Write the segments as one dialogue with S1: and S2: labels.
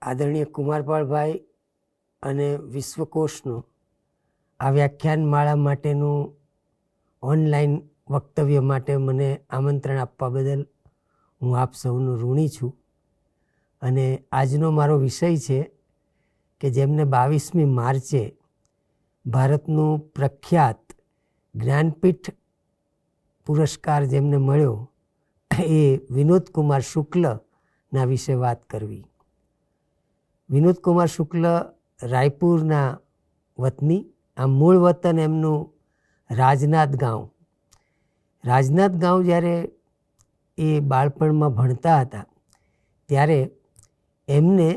S1: આદરણીય કુમારપાળભાઈ અને વિશ્વકોશનું આ વ્યાખ્યાનમાળા માટેનું ઓનલાઈન વક્તવ્ય માટે મને આમંત્રણ આપવા બદલ હું આપ સૌનું ઋણી છું. અને આજનો મારો વિષય છે કે જેમને 22મી માર્ચે ભારતનું પ્રખ્યાત જ્ઞાનપીઠ પુરસ્કાર જેમને મળ્યો એ વિનોદકુમાર શુક્લના વિશે વાત કરવી. વિનોદકુમાર શુક્લ રાયપુરના વતની, આ મૂળ વતન એમનું રાજનાથ ગાંવ. રાજનાથ ગાંવ જ્યારે એ બાળપણમાં ભણતા હતા ત્યારે એમને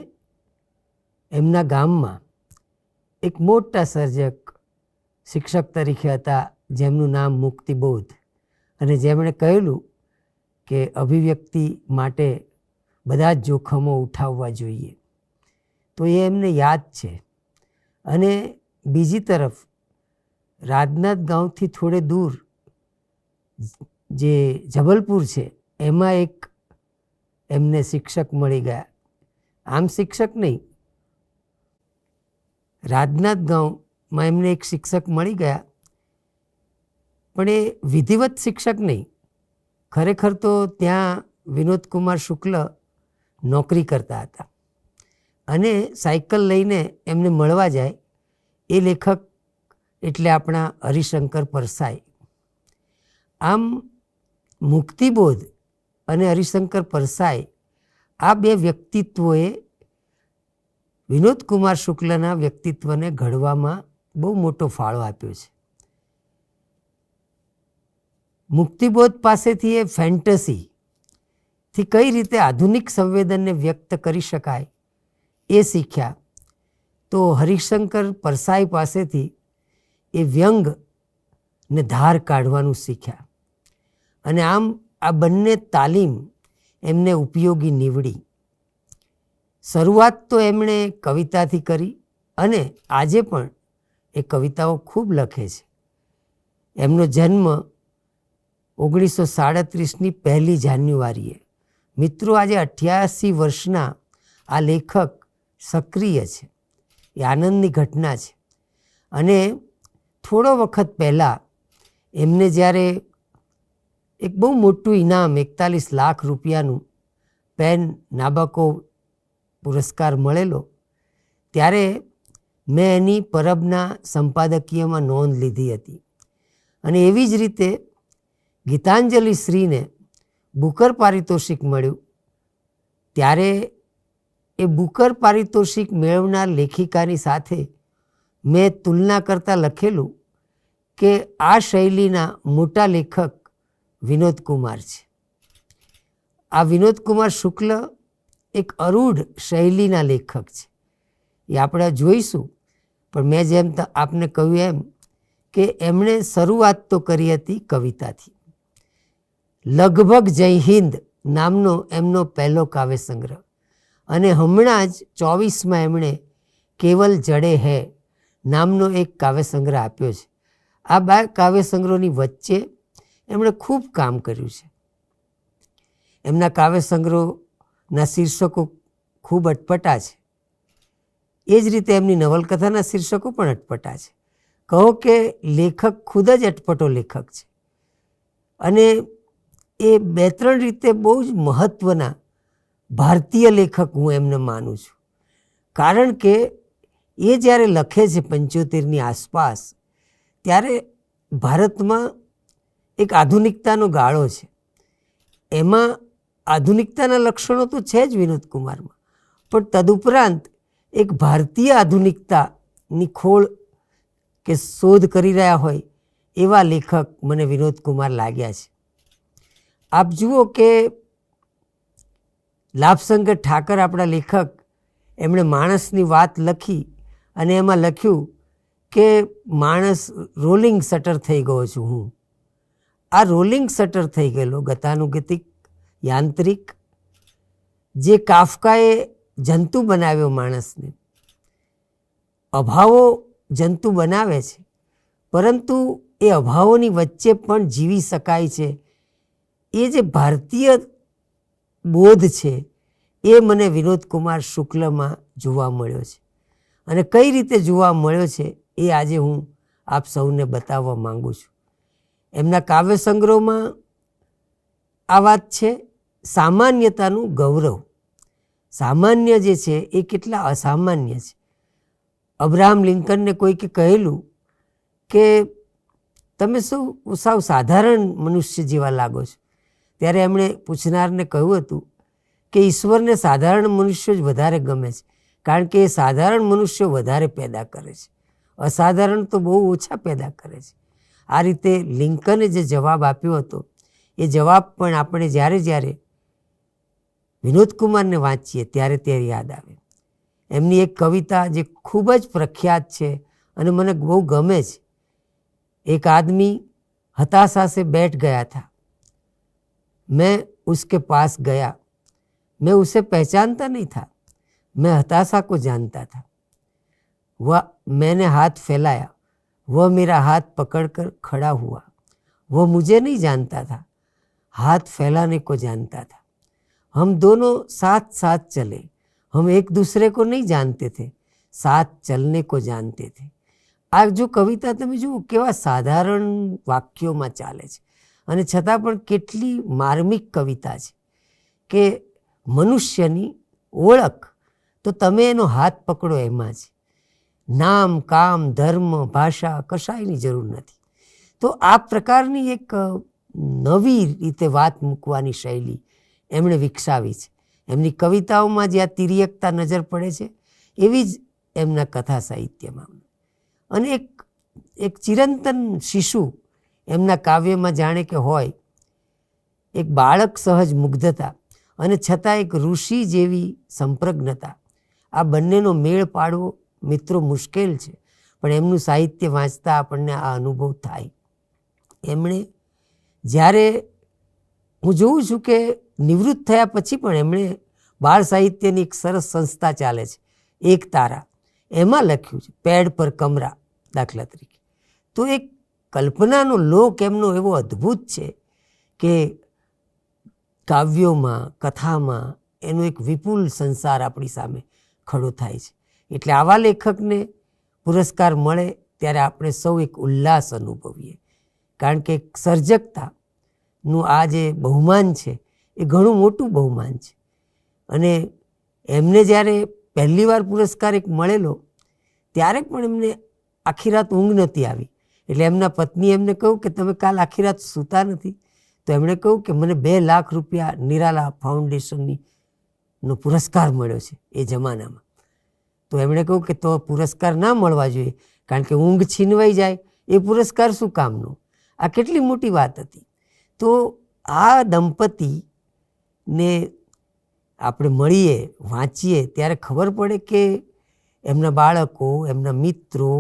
S1: એમના ગામમાં એક મોટા સર્જક શિક્ષક તરીકે હતા જેમનું નામ મુક્તિબોધ, અને જેમણે કહેલું કે અભિવ્યક્તિ માટે બધા જ જોખમો ઉઠાવવા જોઈએ. તો એ એમને યાદ છે. અને બીજી તરફ રાજનાથ ગાંવથી થોડે દૂર જે જબલપુર છે એમાં એક એમને શિક્ષક મળી ગયા. આમ શિક્ષક નહીં, રાજનાથ ગાંવમાં એમને એક શિક્ષક મળી ગયા, પણ એ વિધિવત શિક્ષક નહીં. ખરેખર તો ત્યાં વિનોદકુમાર શુક્લ નોકરી કરતા હતા અને સાયકલ લઈને એમને મળવા જાય એ લેખક એટલે આપણા હરિશંકર પરસાઈ. આમ મુક્તિબોધ અને હરિશંકર પરસાઈ આ બે વ્યક્તિત્વોએ વિનોદકુમાર શુક્લના વ્યક્તિત્વને ઘડવામાં બહુ મોટો ફાળો આપ્યો છે. મુક્તિબોધ પાસેથી એ ફેન્ટસીથી કઈ રીતે આધુનિક સંવેદનને વ્યક્ત કરી શકાય એ શીખ્યા. તો હરિશંકર પરસાઈ પાસેથી એ વ્યંગ ને ધાર કાઢવાનું શીખ્યા. અને આમ આ બંને તાલીમ એમને ઉપયોગી નીવડી. શરૂઆત તો એમણે કવિતાથી કરી અને આજે પણ એ કવિતાઓ ખૂબ લખે છે. એમનો જન્મ 1937ની 1 જાન્યુઆરીએ. મિત્રો, આજે 88 વર્ષના આ લેખક સક્રિય છે. એ આનંદની ઘટના છે. અને થોડો વખત પહેલાં એમને જ્યારે એક બહુ મોટું ઇનામ 41 લાખ રૂપિયાનું પેન નાબાકોવ પુરસ્કાર મળેલો, ત્યારે મેં એની પરબના સંપાદકીયમાં નોંધ લીધી હતી. અને એવી જ રીતે ગીતાંજલિ શ્રીને બુકર પારિતોષિક મળ્યું, ત્યારે એ બુકર પારિતોષિક મેળવનાર લેખિકાની સાથે મેં તુલના કરતાં લખેલું કે આ શૈલીના મોટા લેખક વિનોદકુમાર છે. આ વિનોદકુમાર શુક્લ એક અરૂઢ શૈલીના લેખક છે. એ આપણે જોઈશું. પણ મેં જેમ આપને કહ્યું એમ કે એમણે શરૂઆત તો કરી હતી કવિતાથી. લગભગ જય હિન્દ નામનો એમનો પહેલો કાવ્ય સંગ્રહ, અને હમણાં જ 24માં એમણે કેવલ જડે હે નામનો એક કાવ્ય સંગ્રહ આપ્યો છે. આ બે કાવ્ય સંગ્રહોની વચ્ચે એમણે ખૂબ કામ કર્યું છે. એમના કાવ્ય સંગ્રહોના શીર્ષકો ખૂબ અટપટા છે. એ જ રીતે એમની નવલકથાના શીર્ષકો પણ અટપટા છે. કહો કે લેખક ખુદ જ અટપટો લેખક છે. અને એ 2-3 રીતે બહુ જ મહત્ત્વના ભારતીય લેખક હું એમને માનું છું. કારણ કે એ જ્યારે લખે છે 75ની આસપાસ, ત્યારે ભારતમાં એક આધુનિકતાનો ગાળો છે. એમાં આધુનિકતાના લક્ષણો તો છે જ વિનોદકુમારમાં, પણ તદુપરાંત એક ભારતીય આધુનિકતાની ખોળ કે શોધ કરી રહ્યા હોય એવા લેખક મને વિનોદકુમાર લાગ્યા છે. આપ જુઓ કે લાભશંકર ઠાકર આપણા લેખક, એમણે માણસની વાત લખી અને એમાં લખ્યું કે માણસ રોલિંગ શટર થઈ ગયો છું હું. આ રોલિંગ શટર થઈ ગયેલો ગતાનુગતિક યાંત્રિક જે કાફકાએ જંતુ બનાવ્યો માણસને. અભાવો જંતુ બનાવે છે, પરંતુ એ અભાવોની વચ્ચે પણ જીવી શકાય છે. એ જે ભારતીય બોધ છે એ મને વિનોદકુમાર શુક્લમાં જોવા મળ્યો છે. અને કઈ રીતે જોવા મળ્યો છે એ આજે હું આપ સૌને બતાવવા માંગુ છું. એમના કાવ્ય સંગ્રહમાં આ વાત છે, સામાન્યતાનું ગૌરવ. સામાન્ય જે છે એ કેટલા અસામાન્ય છે. અબ્રાહમ લિંકનને કોઈકે કહેલું કે તમે સાવ સાધારણ મનુષ્ય જેવા લાગો છો, ત્યારે એમણે પૂછનારને કહ્યું હતું કે ઈશ્વરને સાધારણ મનુષ્યો જ વધારે ગમે છે, કારણ કે એ સાધારણ મનુષ્યો વધારે પેદા કરે છે, અસાધારણ તો બહુ ઓછા પેદા કરે છે. આ રીતે લિંકને જે જવાબ આપ્યો હતો એ જવાબ પણ આપણે જ્યારે જ્યારે વિનોદકુમારને વાંચીએ ત્યારે ત્યારે યાદ આવે. એમની એક કવિતા જે ખૂબ જ પ્રખ્યાત છે અને મને બહુ ગમે છે. એક આદમી હતાશા સે बैठ गया था, मैं उसके पास गया, मैं उसे पहचानता नहीं था, मैं हताशा को जानता था. वह मैंने हाथ फैलाया, वह मेरा हाथ पकड़कर खड़ा हुआ, वह मुझे नहीं जानता था, हाथ फैलाने को जानता था. हम दोनों साथ साथ चले, हम एक दूसरे को नहीं जानते थे, साथ चलने को जानते थे. આ જો કવિતા તમે જુઓ કેવા સાધારણ વાક્યોમાં ચાલે છે અને છતાં પણ કેટલી માર્મિક કવિતા છે કે મનુષ્યની ઓળખ તો તમે એનો હાથ પકડો એમાં છે. નામ, કામ, ધર્મ, ભાષા કશાયની જરૂર નથી. તો આ પ્રકારની એક નવી રીતે વાત મૂકવાની શૈલી એમણે વિકસાવી છે. એમની કવિતાઓમાં જે આ તિર્યકતા નજર પડે છે એવી જ એમના કથા સાહિત્યમાં. અને એક ચિરંતન શિશુ એમના કાવ્યમાં જાણે કે હોય, એક બાળક સહજ મુગ્ધતા અને છતાં એક ઋષિ જેવી સંપ્રજ્ઞતા. આ બંનેનો મેળ પાડવો મિત્રો મુશ્કેલ છે, પણ એમનું સાહિત્ય વાંચતા આપણને આ અનુભવ થાય. એમણે જ્યારે હું જોઉં છું કે નિવૃત્ત થયા પછી પણ એમણે બાળ સાહિત્યની એક સરસ સંસ્થા ચાલે છે, એક તારા, એમાં લખ્યું છે પેડ પર કમરા દાખલા તરીકે. તો એક કલ્પનાનો લોક એમનો એવો અદ્ભુત છે કે કાવ્યોમાં, કથામાં એનો એક વિપુલ સંસાર આપણી સામે ખડો થાય છે. એટલે આવા લેખકને પુરસ્કાર મળે ત્યારે આપણે સૌ એક ઉલ્લાસ અનુભવીએ, કારણ કે સર્જકતાનું આ જે બહુમાન છે એ ઘણું મોટું બહુમાન છે. અને એમને જ્યારે પહેલી વાર પુરસ્કાર એક મળેલો ત્યારે પણ એમને આખી રાત ઊંઘ નહોતી આવી. એટલે એમના પત્નીએ એમને કહ્યું કે તમે કાલ આખી રાત સૂતા નથી? તો એમણે કહ્યું કે મને 2 લાખ રૂપિયા નિરાલા ફાઉન્ડેશનનો પુરસ્કાર મળ્યો છે એ જમાનામાં. તો એમણે કહ્યું કે તો પુરસ્કાર ના મળવા જોઈએ, કારણ કે ઊંઘ છીનવાઈ જાય એ પુરસ્કાર શું કામનો? આ કેટલી મોટી વાત હતી. તો આ દંપતીને આપણે મળીએ, વાંચીએ ત્યારે ખબર પડે કે એમના બાળકો, એમના મિત્રો,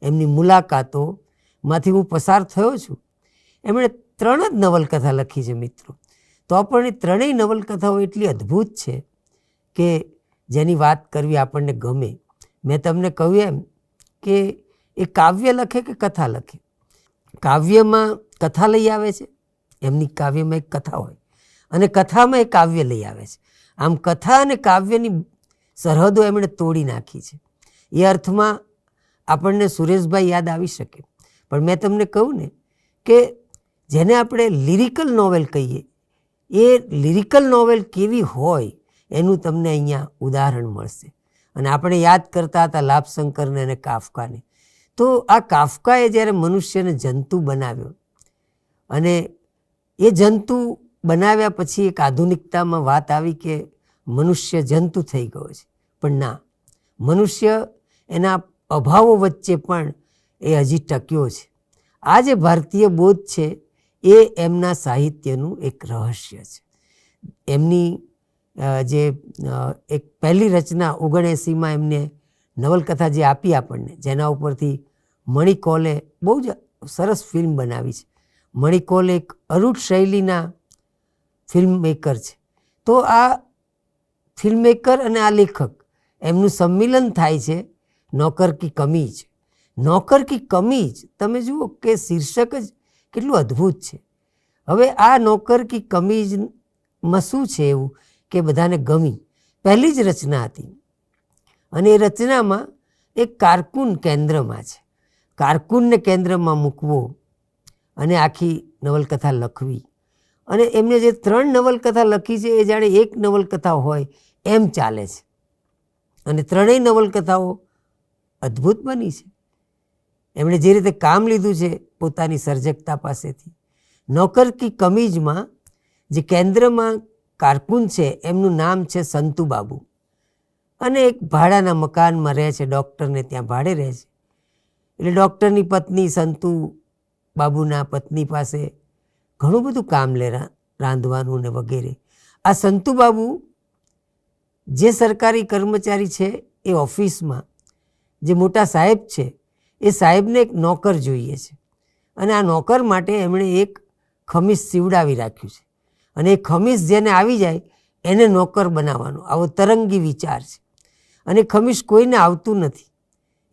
S1: એમની મુલાકાતોમાંથી હું પસાર થયો છું. એમણે 3 જ નવલકથા લખી છે મિત્રો. તો પણ એ 3ય નવલકથાઓ એટલી અદ્ભુત છે કે જેની વાત કરવી આપણને ગમે. મેં તમને કહ્યું એમ કે એ કાવ્ય લખે કે કથા લખે. કાવ્યમાં કથા લઈ આવે છે, એમની કાવ્યમાં એક કથા હોય, અને કથામાં એક કાવ્ય લઈ આવે છે. આમ કથા અને કાવ્યની સરહદો એમણે તોડી નાખી છે. એ અર્થમાં આપણને સુરેશભાઈ યાદ આવી શકે. પણ મેં તમને કહું ને કે જેને આપણે લિરિકલ નોવેલ કહીએ, એ લિરિકલ નોવેલ કેવી હોય એનું તમને અહીંયા ઉદાહરણ મળશે. અને આપણે યાદ કરતા હતા લાભશંકરને અને કાફકાને. તો આ કાફકાએ જ્યારે મનુષ્યને જંતુ બનાવ્યો, અને એ જંતુ બનાવ્યા પછી એક આધુનિકતામાં વાત આવી કે મનુષ્ય જંતુ થઈ ગયો છે. પણ ના, મનુષ્ય એના અભાવો વચ્ચે પણ એ હજી ટક્યો છે. આ જે ભારતીય બોધ છે એ એમના સાહિત્યનું એક રહસ્ય છે. એમની જે એક પહેલી રચના 79માં એમને નવલકથા જે આપી આપણને, જેના ઉપરથી મણિકોલે બહુ જ સરસ ફિલ્મ બનાવી છે. મણિકોલ એક અરૂઢ શૈલીના ફિલ્મ મેકર છે. તો આ ફિલ્મ મેકર અને આ લેખક એમનું સંમિલન થાય છે નોકર કી કમીજ. નોકર કી કમીજ તમે જુઓ કે શીર્ષક જ કેટલું અદ્ભુત છે. હવે આ નોકર કી કમીજમાં શું છે એવું કે બધાને ગમી? પહેલી જ રચના હતી અને એ રચનામાં એક કારકુન કેન્દ્રમાં છે. કારકુનને કેન્દ્રમાં મૂકવો અને આખી નવલકથા લખવી, અને એમને જે 3 નવલકથા લખી છે એ જાણે એક નવલકથા હોય એમ ચાલે છે, અને 3ય નવલકથાઓ અદ્ભુત બની છે. એમણે જે રીતે કામ લીધું છે પોતાની સર્જકતા પાસેથી. નોકર કી કમીજમાં જે કેન્દ્રમાં કારકુન છે એમનું નામ છે સંતુબાબુ, અને એક ભાડાના મકાનમાં રહે છે, ડૉક્ટરને ત્યાં ભાડે રહે છે. એટલે ડૉક્ટરની પત્ની સંતુ બાબુના પત્ની પાસે ઘણું બધું કામ લે, રાંધવાનું ને વગેરે. આ સંતુબાબુ જે સરકારી કર્મચારી છે એ ઓફિસમાં જે મોટા સાહેબ છે એ સાહેબને એક નોકર જોઈએ છે, અને આ નોકર માટે એમણે એક ખમીસ સીવડાવી રાખ્યું છે, અને એ ખમીસ જેને આવી જાય એને નોકર બનાવવાનો, આવો તરંગી વિચાર છે. અને ખમીસ કોઈને આવતું નથી,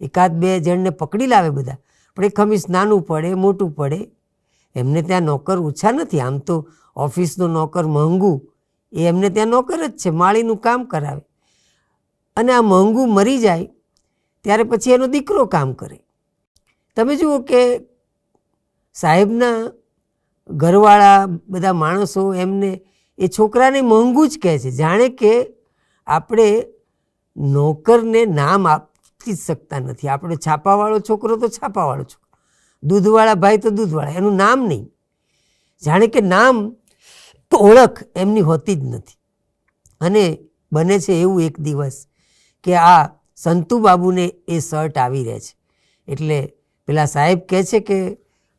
S1: 1-2 જણને પકડી લાવે બધા, પણ એ ખમીસ નાનું પડે મોટું પડે. એમને ત્યાં નોકર ઓછા નથી, આમ તો ઓફિસનો નોકર મોંઘું, એ એમને ત્યાં નોકર જ છે, માળીનું કામ કરાવે. અને આ મોંઘું મરી જાય ત્યારે પછી એનો દીકરો કામ કરે. તમે જુઓ કે સાહેબના ઘરવાળા બધા માણસો એમને એ છોકરાને મોંઘું જ કહે છે, જાણે કે આપણે નોકરને નામ આપી જ શકતા નથી. આપણે છાપાવાળો છોકરો તો છાપાવાળો છોકરો, દૂધવાળા ભાઈ તો દૂધવાળા, એનું નામ નહીં. જાણે કે નામ ઓળખ એમની હોતી જ નથી. અને બને છે એવું એક દિવસ કે આ સંતુબાબુને એ શર્ટ આવી રહે છે, એટલે પેલા સાહેબ કહે છે કે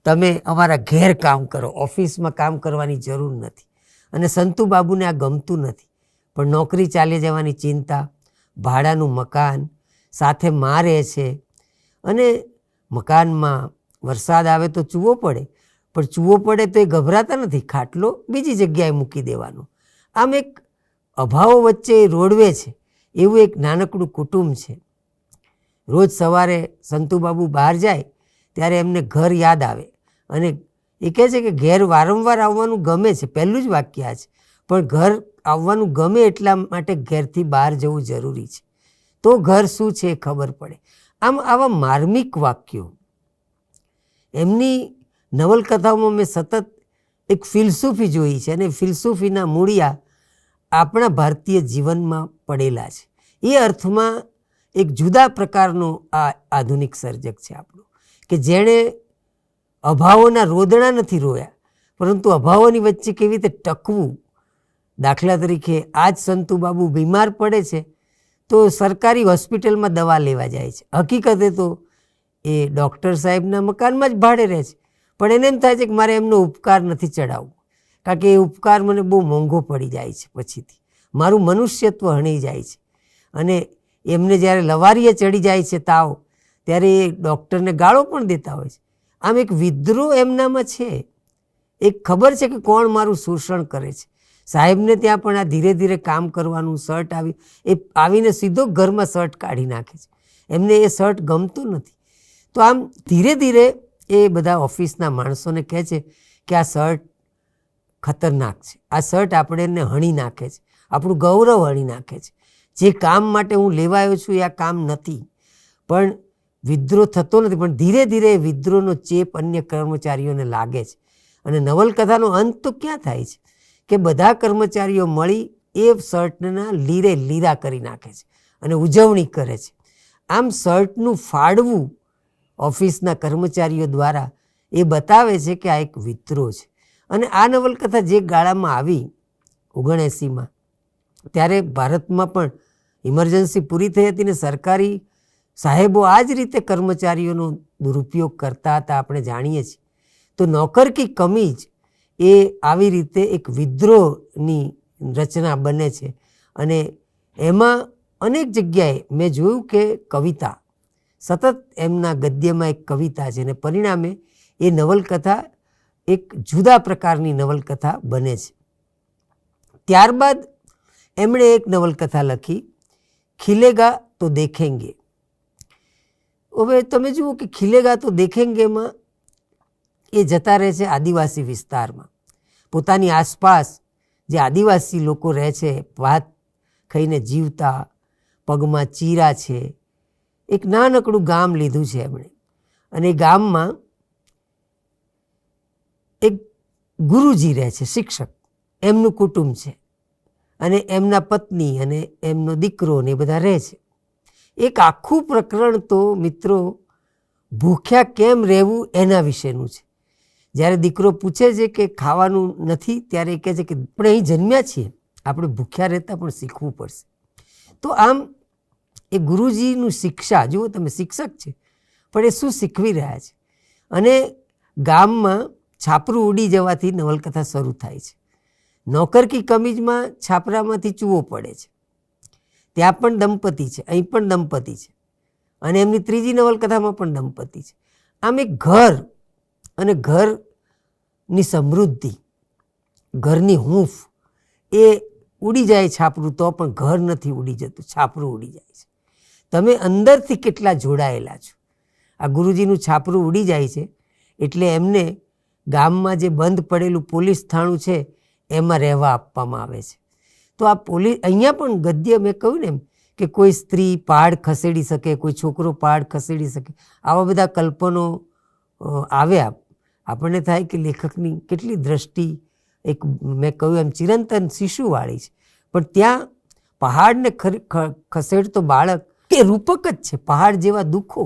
S1: તમે અમારા ઘેર કામ કરો, ઓફિસમાં કામ કરવાની જરૂર નથી. અને સંતુબાબુને આ ગમતું નથી, પણ નોકરી ચાલી જવાની ચિંતા, ભાડાનું મકાન, સાથે માં રહે છે, અને મકાનમાં વરસાદ આવે તો ચૂવો પડે, પણ ચૂવો પડે તો એ ગભરાતા નથી, ખાટલો બીજી જગ્યાએ મૂકી દેવાનો. આમ એક અભાવો વચ્ચે રોડવે છે એવું એક નાનકડું કુટુંબ છે. રોજ સવારે સંતુબાબુ બહાર જાય ત્યારે એમને ઘર યાદ આવે, અને એ કહે છે કે ઘેર વારંવાર આવવાનું ગમે છે, પહેલું જ વાક્ય આ છે, પણ ઘર આવવાનું ગમે એટલા માટે ઘેરથી બહાર જવું જરૂરી છે, તો ઘર શું છે એ ખબર પડે. આમ આવા માર્મિક વાક્યો એમની નવલકથાઓમાં મેં સતત એક ફિલસૂફી જોઈ છે, અને ફિલસૂફીના મૂળિયા આપણા ભારતીય જીવનમાં પડેલા છે. એ અર્થમાં એક જુદા પ્રકારનો આ આધુનિક સર્જક છે આપણું, કે જેણે અભાવોના રોદણા નથી રોયા, પરંતુ અભાવોની વચ્ચે કેવી રીતે ટકવું. દાખલા તરીકે આજ સંતુબાબુ બીમાર પડે છે તો સરકારી હોસ્પિટલમાં દવા લેવા જાય છે. હકીકતે તો એ ડૉક્ટર સાહેબના મકાનમાં જ ભાડે રહે છે, પણ એને એમ થાય છે કે મારે એમનો ઉપકાર નથી ચડાવવો, કારણ કે એ ઉપકાર મને બહુ મોંઘો પડી જાય છે, પછીથી મારું મનુષ્યત્વ હણી જાય છે. અને એમને જ્યારે લવારીએ ચડી જાય છે તાવ, ત્યારે એ ડૉક્ટરને ગાળો પણ દેતા હોય છે. આમ એક વિદ્રોહ એમનામાં છે, એક ખબર છે કે કોણ મારું શોષણ કરે છે. સાહેબને ત્યાં પણ આ ધીરે ધીરે કામ કરવાનું, શર્ટ આવીને સીધો ઘરમાં શર્ટ કાઢી નાખે છે, એમને એ શર્ટ ગમતું નથી. તો આમ ધીરે ધીરે એ બધા ઓફિસના માણસોને કહે છે કે આ શર્ટ ખતરનાક છે, આ શર્ટ આપણને હણી નાખે છે, આપણું ગૌરવ હણી નાખે છે, જે કામ માટે હું લેવાયો છું એ આ કામ નથી. પણ વિદ્રોહ થતો નથી, પણ ધીરે ધીરે વિદ્રોહનો ચેપ અન્ય કર્મચારીઓને લાગે છે. અને નવલકથાનો અંત તો ક્યાં થાય છે કે બધા કર્મચારીઓ મળી એ શર્ટના લીરે લીરા કરી નાખે છે અને ઉજવણી કરે છે. આમ શર્ટનું ફાડવું ઓફિસના કર્મચારીઓ દ્વારા એ બતાવે છે કે આ એક વિદ્રોહ છે. અને આ નવલકથા જે ગાળામાં આવી 79માં, ત્યારે ભારતમાં પણ ઇમરજન્સી પૂરી થઈ હતી ને સરકારી સાહેબો આ જ રીતે કર્મચારીઓનો દુરુપયોગ કરતા હતા, આપણે જાણીએ છીએ. તો નોકર કી કમીજ એ આવી રીતે એક વિદ્રોહની રચના બને છે. અને એમાં અનેક જગ્યાએ મેં જોયું કે કવિતા, સતત એમના ગદ્યમાં એક કવિતા છે, અને પરિણામે એ નવલકથા એક જુદા પ્રકારની નવલકથા બને છે. ત્યારબાદ એમણે એક નવલકથા લખી, ખિલેગા તો દેખેંગે. હવે તમે જુઓ કે ખિલેગા તો દેખેંગેમાં એ જતા રહે છે આદિવાસી વિસ્તારમાં. પોતાની આસપાસ જે આદિવાસી લોકો રહે છે, ભાત ખાઈને જીવતા, પગમાં ચીરા છે. એક નાનકડું ગામ લીધું છે એમણે, અને એ ગામમાં એક ગુરુજી રહે છે, શિક્ષક, એમનું કુટુંબ છે, અને એમના પત્ની અને એમનો દીકરો ને એ બધા રહે છે. એક આખું પ્રકરણ તો મિત્રો ભૂખ્યા કેમ રહેવું એના વિશેનું છે. જ્યારે દીકરો પૂછે છે કે ખાવાનું નથી, ત્યારે એ કહે છે કે આપણે અહીં જન્મ્યા છીએ, આપણે ભૂખ્યા રહેતા પણ શીખવું પડશે. તો આમ એ ગુરુજીનું શિક્ષા, જુઓ તમે, શિક્ષક છે પણ એ શું શીખવી રહ્યા છે. અને ગામમાં છાપરું ઉડી જવાથી નવલકથા શરૂ થાય છે. નોકર કી કમીજમાં છાપરામાંથી ચૂવો પડે છે, ત્યાં પણ દંપતી છે, અહીં પણ દંપતી છે, અને એમની ત્રીજી નવલકથામાં પણ દંપતી છે. આમ એક ઘર અને ઘરની સમૃદ્ધિ, ઘરની હૂંફ, એ ઉડી જાય છાપરું તો પણ ઘર નથી ઉડી જતું, છાપરું ઉડી જાય છે. તમે અંદરથી કેટલા જોડાયેલા છો. આ ગુરુજીનું છાપરું ઉડી જાય છે એટલે એમને ગામમાં જે બંધ પડેલું પોલીસ થાણું છે એમાં રહેવા આપવામાં આવે છે. તો આ પોલીસ, અહીંયા પણ ગદ્ય મેં કહ્યું ને એમ કે કોઈ સ્ત્રી પહાડ ખસેડી શકે, કોઈ છોકરો પહાડ ખસેડી શકે, આવા બધા કલ્પનો આવ્યા. આપણને થાય કે લેખકની કેટલી દ્રષ્ટિ, એક મેં કહ્યું એમ ચિરંતન શિશુવાળી છે. પણ ત્યાં પહાડને ખસેડતો બાળક એ રૂપક જ છે. પહાડ જેવા દુઃખો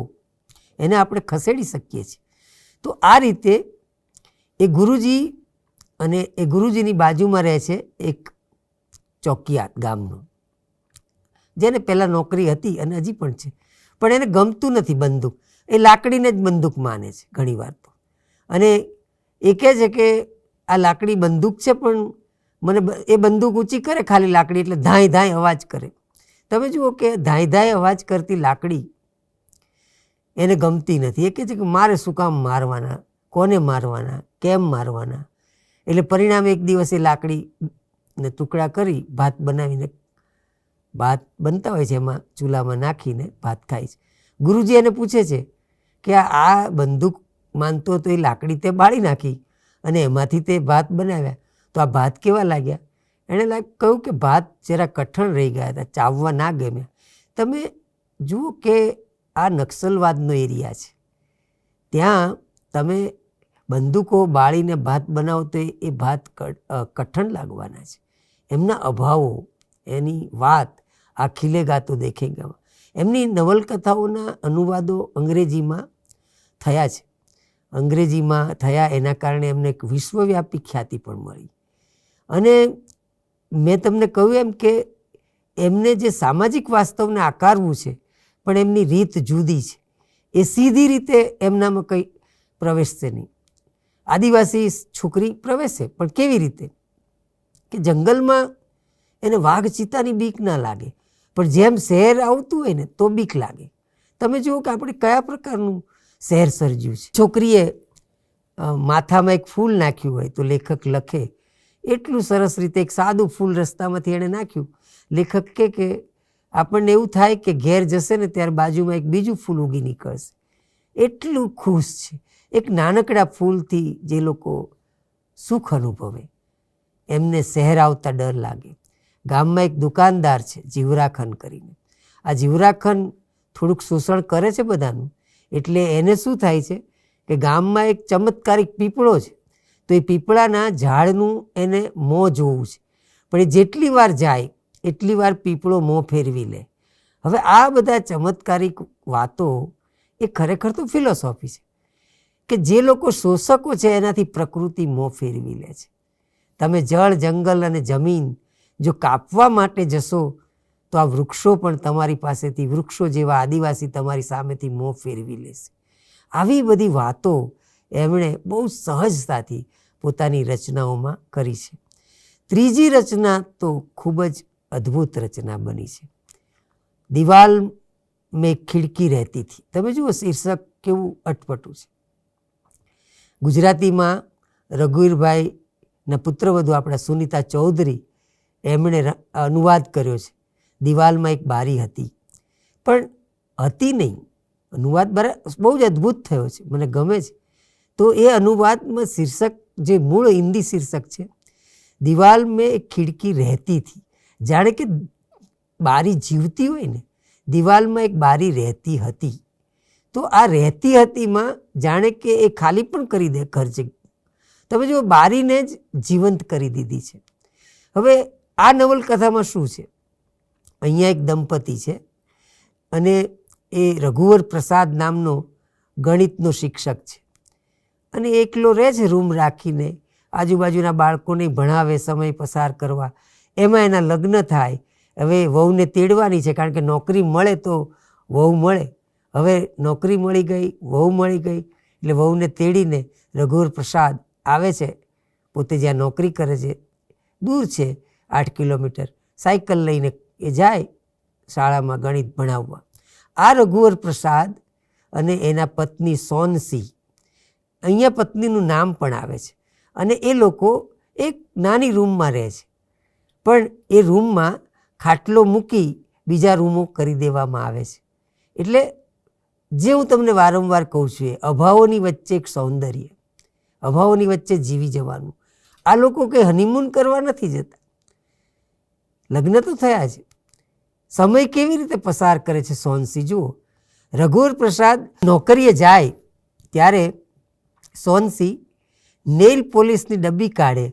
S1: એને આપણે ખસેડી શકીએ છીએ. તો આ રીતે એ ગુરુજી, અને એ ગુરુજીની બાજુમાં રહે છે એક ચોકિયાત ગામનો, જેને પહેલાં નોકરી હતી અને હજી પણ છે, પણ એને ગમતું નથી બંદૂક. એ લાકડીને જ બંદૂક માને છે ઘણીવાર તો, અને એ કહે છે કે આ લાકડી બંદૂક છે પણ મને એ બંદૂક ઊંચી કરે ખાલી લાકડી એટલે ધાય ધાય અવાજ કરે. તમે જુઓ કે ધાય ધાય અવાજ કરતી લાકડી એને ગમતી નથી. એ કહે છે કે મારે શું કામ મારવાના, કોને મારવાના, કેમ મારવાના. એટલે પરિણામે એક દિવસ એ લાકડીને ટુકડા કરી ભાત બનાવીને, ભાત બનતા હોય છે એમાં ચૂલામાં નાખીને ભાત ખાય છે. ગુરુજી એને પૂછે છે કે આ બંદૂક માનતો તો એ લાકડી તે બાળી નાખી અને એમાંથી તે ભાત બનાવ્યા, તો આ ભાત કેવા લાગ્યા? એણે કહ્યું કે ભાત જરા કઠણ રહી ગયા હતા, ચાવવા ના ગમ્યા. તમે જુઓ કે આ નક્સલવાદનો એરિયા છે, ત્યાં તમે બંદૂકો બાળીને ભાત બનાવો તો એ ભાત કઠણ લાગવાના છે. એમના અભાવો, એની વાત આ ખીલેગા તો દેખેગા. એમની નવલકથાઓના અનુવાદો અંગ્રેજીમાં થયા છે. અંગ્રેજીમાં થયા એના કારણે એમને એક વિશ્વવ્યાપી ખ્યાતિ પણ મળી. અને મેં તમને કહ્યું એમ કે એમને જે સામાજિક વાસ્તવને આકારવું છે પણ એમની રીત જુદી છે. એ સીધી રીતે એમનામાં કંઈ પ્રવેશશે નહીં. આદિવાસી છોકરી પ્રવેશે પણ કેવી રીતે કે જંગલમાં એને વાઘ ચિત્તાની બીક ના લાગે, પણ જેમ શહેર આવતું હોય ને તો બીક લાગે. તમે જુઓ કે આપણે કયા પ્રકારનું શહેર સર્જ્યું છે. છોકરીએ માથામાં એક ફૂલ નાખ્યું હોય તો લેખક લખે એટલું સરસ રીતે, એક સાદું ફૂલ રસ્તામાંથી એણે નાખ્યું, લેખક કે આપણને એવું થાય કે ઘેર જશે ને ત્યારે બાજુમાં એક બીજું ફૂલ ઉગી નીકળશે. એટલું ખુશ છે. એક નાનકડા ફૂલથી જે લોકો સુખ અનુભવે એમને શહેર આવતા ડર લાગે. ગામમાં એક દુકાનદાર છે જીવરાખન કરીને. આ જીવરાખન થોડુંક શોષણ કરે છે બધાનું, એટલે એને શું થાય છે કે ગામમાં એક ચમત્કારિક પીપળો છે, તો એ પીપળાના ઝાડનું એને મોં જોવું છે, પણ એ જેટલી વાર જાય એટલી વાર પીપળો મોં ફેરવી લે. હવે આ બધા ચમત્કારિક વાતો એ ખરેખર તો ફિલોસોફી છે કે જે લોકો શોષકો છે એનાથી પ્રકૃતિ મોં ફેરવી લે છે. તમે જળ, જંગલ અને જમીન જો કાપવા માટે જશો તો આ વૃક્ષો પણ તમારી પાસેથી, વૃક્ષો જેવા આદિવાસી તમારી સામેથી મોં ફેરવી લેશે. આવી બધી વાતો એમણે બહુ સહજતાથી પોતાની રચનાઓમાં કરી છે. ત્રીજી રચના તો ખૂબ જ અદ્ભુત રચના બની છે, દિવાલ મેં ખિડકી રહેતી થી. તમે જુઓ શીર્ષક કેવું અટપટું છે. ગુજરાતીમાં રઘુવીરભાઈના પુત્રવધુ આપણા સુનિતા ચૌધરી એમણે અનુવાદ કર્યો છે. દિવાલમાં એક બારી હતી, પણ હતી નહીં. અનુવાદ બહુ જ અદ્ભુત થયો છે, મને ગમે છે. તો એ અનુવાદમાં શીર્ષક જે મૂળ હિન્દી શીર્ષક છે, દિવાલ મેં એક ખિડકી રહેતી થી, જાણે કે બારી જીવતી હોય ને, દિવાલમાં એક બારી રહેતી હતી, તો આ રહેતી હતીમાં જાણે કે એ ખાલી પણ કરી દે ઘર છે. તમે જો બારીને જ જીવંત કરી દીધી છે. હવે આ નવલકથામાં શું છે, અહીંયા એક દંપતી છે અને એ રઘુવર પ્રસાદ નામનો ગણિતનો શિક્ષક છે અને એકલો રહે છે રૂમ રાખીને, આજુબાજુના બાળકોને ભણાવે, સમય પસાર કરવા. એમાં એના લગ્ન થાય. હવે વહુને તેડવાની છે, કારણ કે નોકરી મળે તો વહુ મળે. હવે નોકરી મળી ગઈ, વહુ મળી ગઈ, એટલે વહુને તેડીને રઘુવર પ્રસાદ આવે છે. પોતે જ્યાં નોકરી કરે છે દૂર છે 8 કિલોમીટર, સાયકલ લઈને એ જાય શાળામાં ગણિત ભણાવવા. આ રઘુવર પ્રસાદ અને એના પત્ની સોનસી, અહીંયા પત્નીનું નામ પણ આવે છે, અને એ લોકો એક નાની રૂમમાં રહે છે, પણ એ રૂમમાં ખાટલો મૂકી બીજા રૂમો કરી દેવામાં આવે છે. એટલે જે હું તમને વારંવાર કહું છું, એ અભાવોની વચ્ચે એક સૌંદર્ય, અભાવોની વચ્ચે જીવી જવાનું. આ લોકો કંઈ હનીમૂન કરવા નથી જતા, લગ્ન તો થયા છે. સમય કેવી રીતે પસાર કરે છે સોનસી જુઓ. રઘુવર પ્રસાદ નોકરીએ જાય ત્યારે સોનસી નેઇલ પોલિશની ડબ્બી કાઢે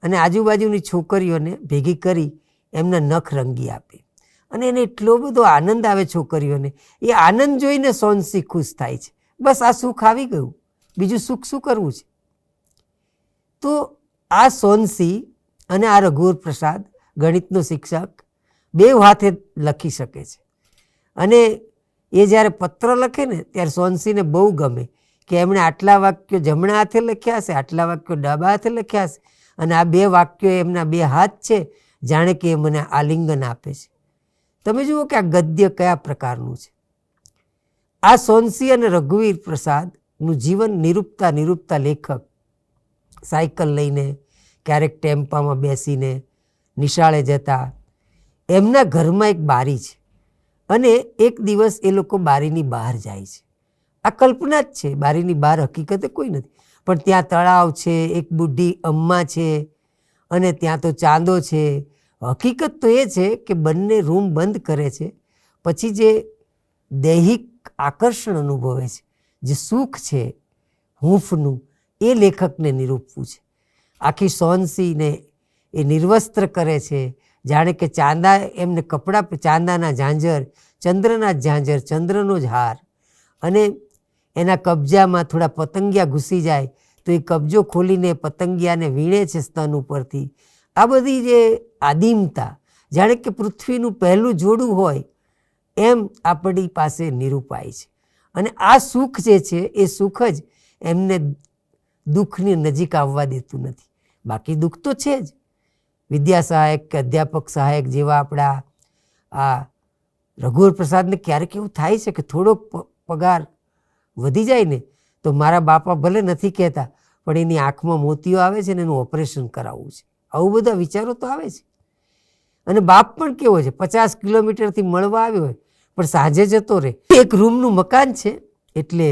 S1: અને આજુબાજુની છોકરીઓને ભેગી કરી એમના નખ રંગી આપે, અને એને એટલો બધો આનંદ આવે છોકરીઓને. એ આનંદ જોઈને સોનસી ખુશ થાય છે. બસ આ સુખ આવી ગયું, બીજું સુખ શું કરવું છે. તો આ સોનસી અને આ રઘુવર પ્રસાદ ગણિતનો શિક્ષક બે હાથે લખી શકે છે, અને એ જ્યારે પત્ર લખે ને ત્યારે સોનસીને બહુ ગમે કે એમણે આટલા વાક્યો જમણા હાથે લખ્યા હશે, આટલા વાક્યો ડાબા હાથે લખ્યા હશે, અને આ 2 વાક્યો એમના 2 હાથ છે, જાણે કે એ મને આલિંગન આપે છે. તમે જુઓ કે આ ગદ્ય કયા પ્રકારનું છે. આ સોનસી અને રઘુવીર પ્રસાદનું જીવન નિરૂપતા લેખક સાયકલ લઈને, ક્યારેક ટેમ્પામાં બેસીને નિશાળે જતા. એમના ઘરમાં એક બારી છે, અને એક દિવસ એ લોકો બારીની બહાર જાય છે. આ કલ્પના જ છે, બારીની બહાર હકીકતે કોઈ નથી, પણ ત્યાં તળાવ છે, એક બુઢી અમ્મા છે, અને ત્યાં તો ચાંદો છે. હકીકત તો એ છે કે બંને રૂમ બંધ કરે છે, પછી જે દૈહિક આકર્ષણ અનુભવે છે, જે સુખ છે હૂંફનું, એ લેખકને નિરૂપવું છે. આખી સોનસીને એ નિર્વસ્ત્ર કરે છે, જાણે કે ચાંદા એમને કપડાં, ચાંદાના ઝાંઝર, ચંદ્રના ઝાંઝર, ચંદ્રનો જ હાર, અને એના કબજામાં થોડા પતંગિયા ઘૂસી જાય તો એ કબજો ખોલીને પતંગિયાને વીણે છે સ્તન ઉપરથી. આ બધી જે આદિમતા, જાણે કે પૃથ્વીનું પહેલું જોડું હોય એમ આપણી પાસે નિરૂપાય છે. અને આ સુખ જે છે એ સુખ જ એમને દુઃખની નજીક આવવા દેતું નથી. બાકી દુઃખ તો છે જ. વિદ્યા સહાયક કે અધ્યાપક સહાયક જેવા આપણા આ રઘુવર પ્રસાદને ક્યારેક એવું થાય છે કે થોડોક પગાર વધી જાય ને તો મારા બાપા ભલે નથી કહેતા, પણ એની આંખમાં મોતિયો આવે છે ને એનું ઓપરેશન કરાવવું છે. આવું બધા વિચારો તો આવે છે. અને બાપ પણ કેવો છે, 50 કિલોમીટરથી મળવા આવ્યો હોય પણ સાંજે જતો રહે. એક રૂમનું મકાન છે એટલે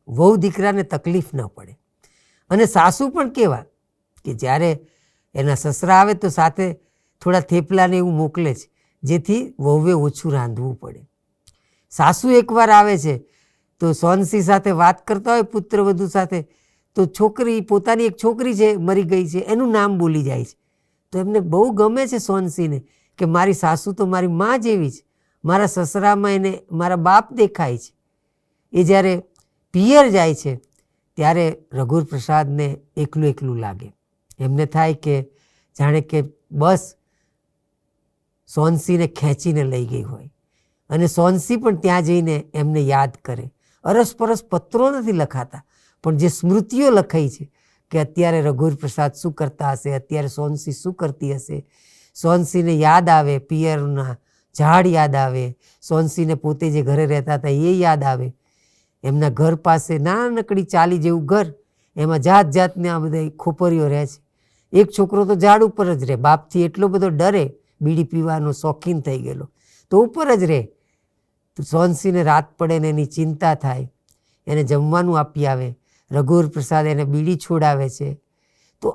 S1: વહુ દીકરાને તકલીફ ન પડે. અને સાસુ પણ કેવા કે જ્યારે એના સસરા આવે તો સાથે થોડા થેપલાને એવું મોકલે છે, જેથી વહુએ ઓછું રાંધવું પડે. સાસુ એકવાર આવે છે તો સોનસી સાથે વાત કરતા હોય પુત્રવધુ સાથે, તો છોકરી, પોતાની એક છોકરી છે મરી ગઈ છે, એનું નામ બોલી જાય છે. તો એમને બહુ ગમે છે સોનસીને કે મારી સાસુ તો મારી મા જેવી છે, મારા સસરામાં એને મારા બાપ દેખાય છે. એ જ્યારે પિયર જાય છે ત્યારે રઘુવર પ્રસાદને એકલું એકલું લાગે. એમને થાય કે જાણે કે બસ સોનસીને ખેંચીને લઈ ગઈ હોય, અને સોનસી પણ ત્યાં જઈને એમને યાદ કરે. અરસપરસ પત્રો નથી લખાતા, પણ જે સ્મૃતિઓ લખાઈ છે કે અત્યારે રઘુવર પ્રસાદ શું કરતા હશે, અત્યારે સોનસી શું કરતી હશે. સોનસીને યાદ આવે, પિયરના ઝાડ યાદ આવે, સોનસીને પોતે જે ઘરે રહેતા હતા એ યાદ આવે. એમના ઘર પાસે નાનકડી ચાલી જેવું ઘર, એમાં જાત જાતના બધા ખોપરીઓ રહે છે. એક છોકરો તો ઝાડ ઉપર જ રહે, બાપથી એટલો બધો ડરે, બીડી પીવાનો શોખીન થઈ ગયેલો, તો ઉપર જ રહે. તો સોનસીને રાત પડે ને એની ચિંતા થાય, એને જમવાનું આપી આવે, રઘુવર પ્રસાદ એને બીડી છોડાવે છે. તો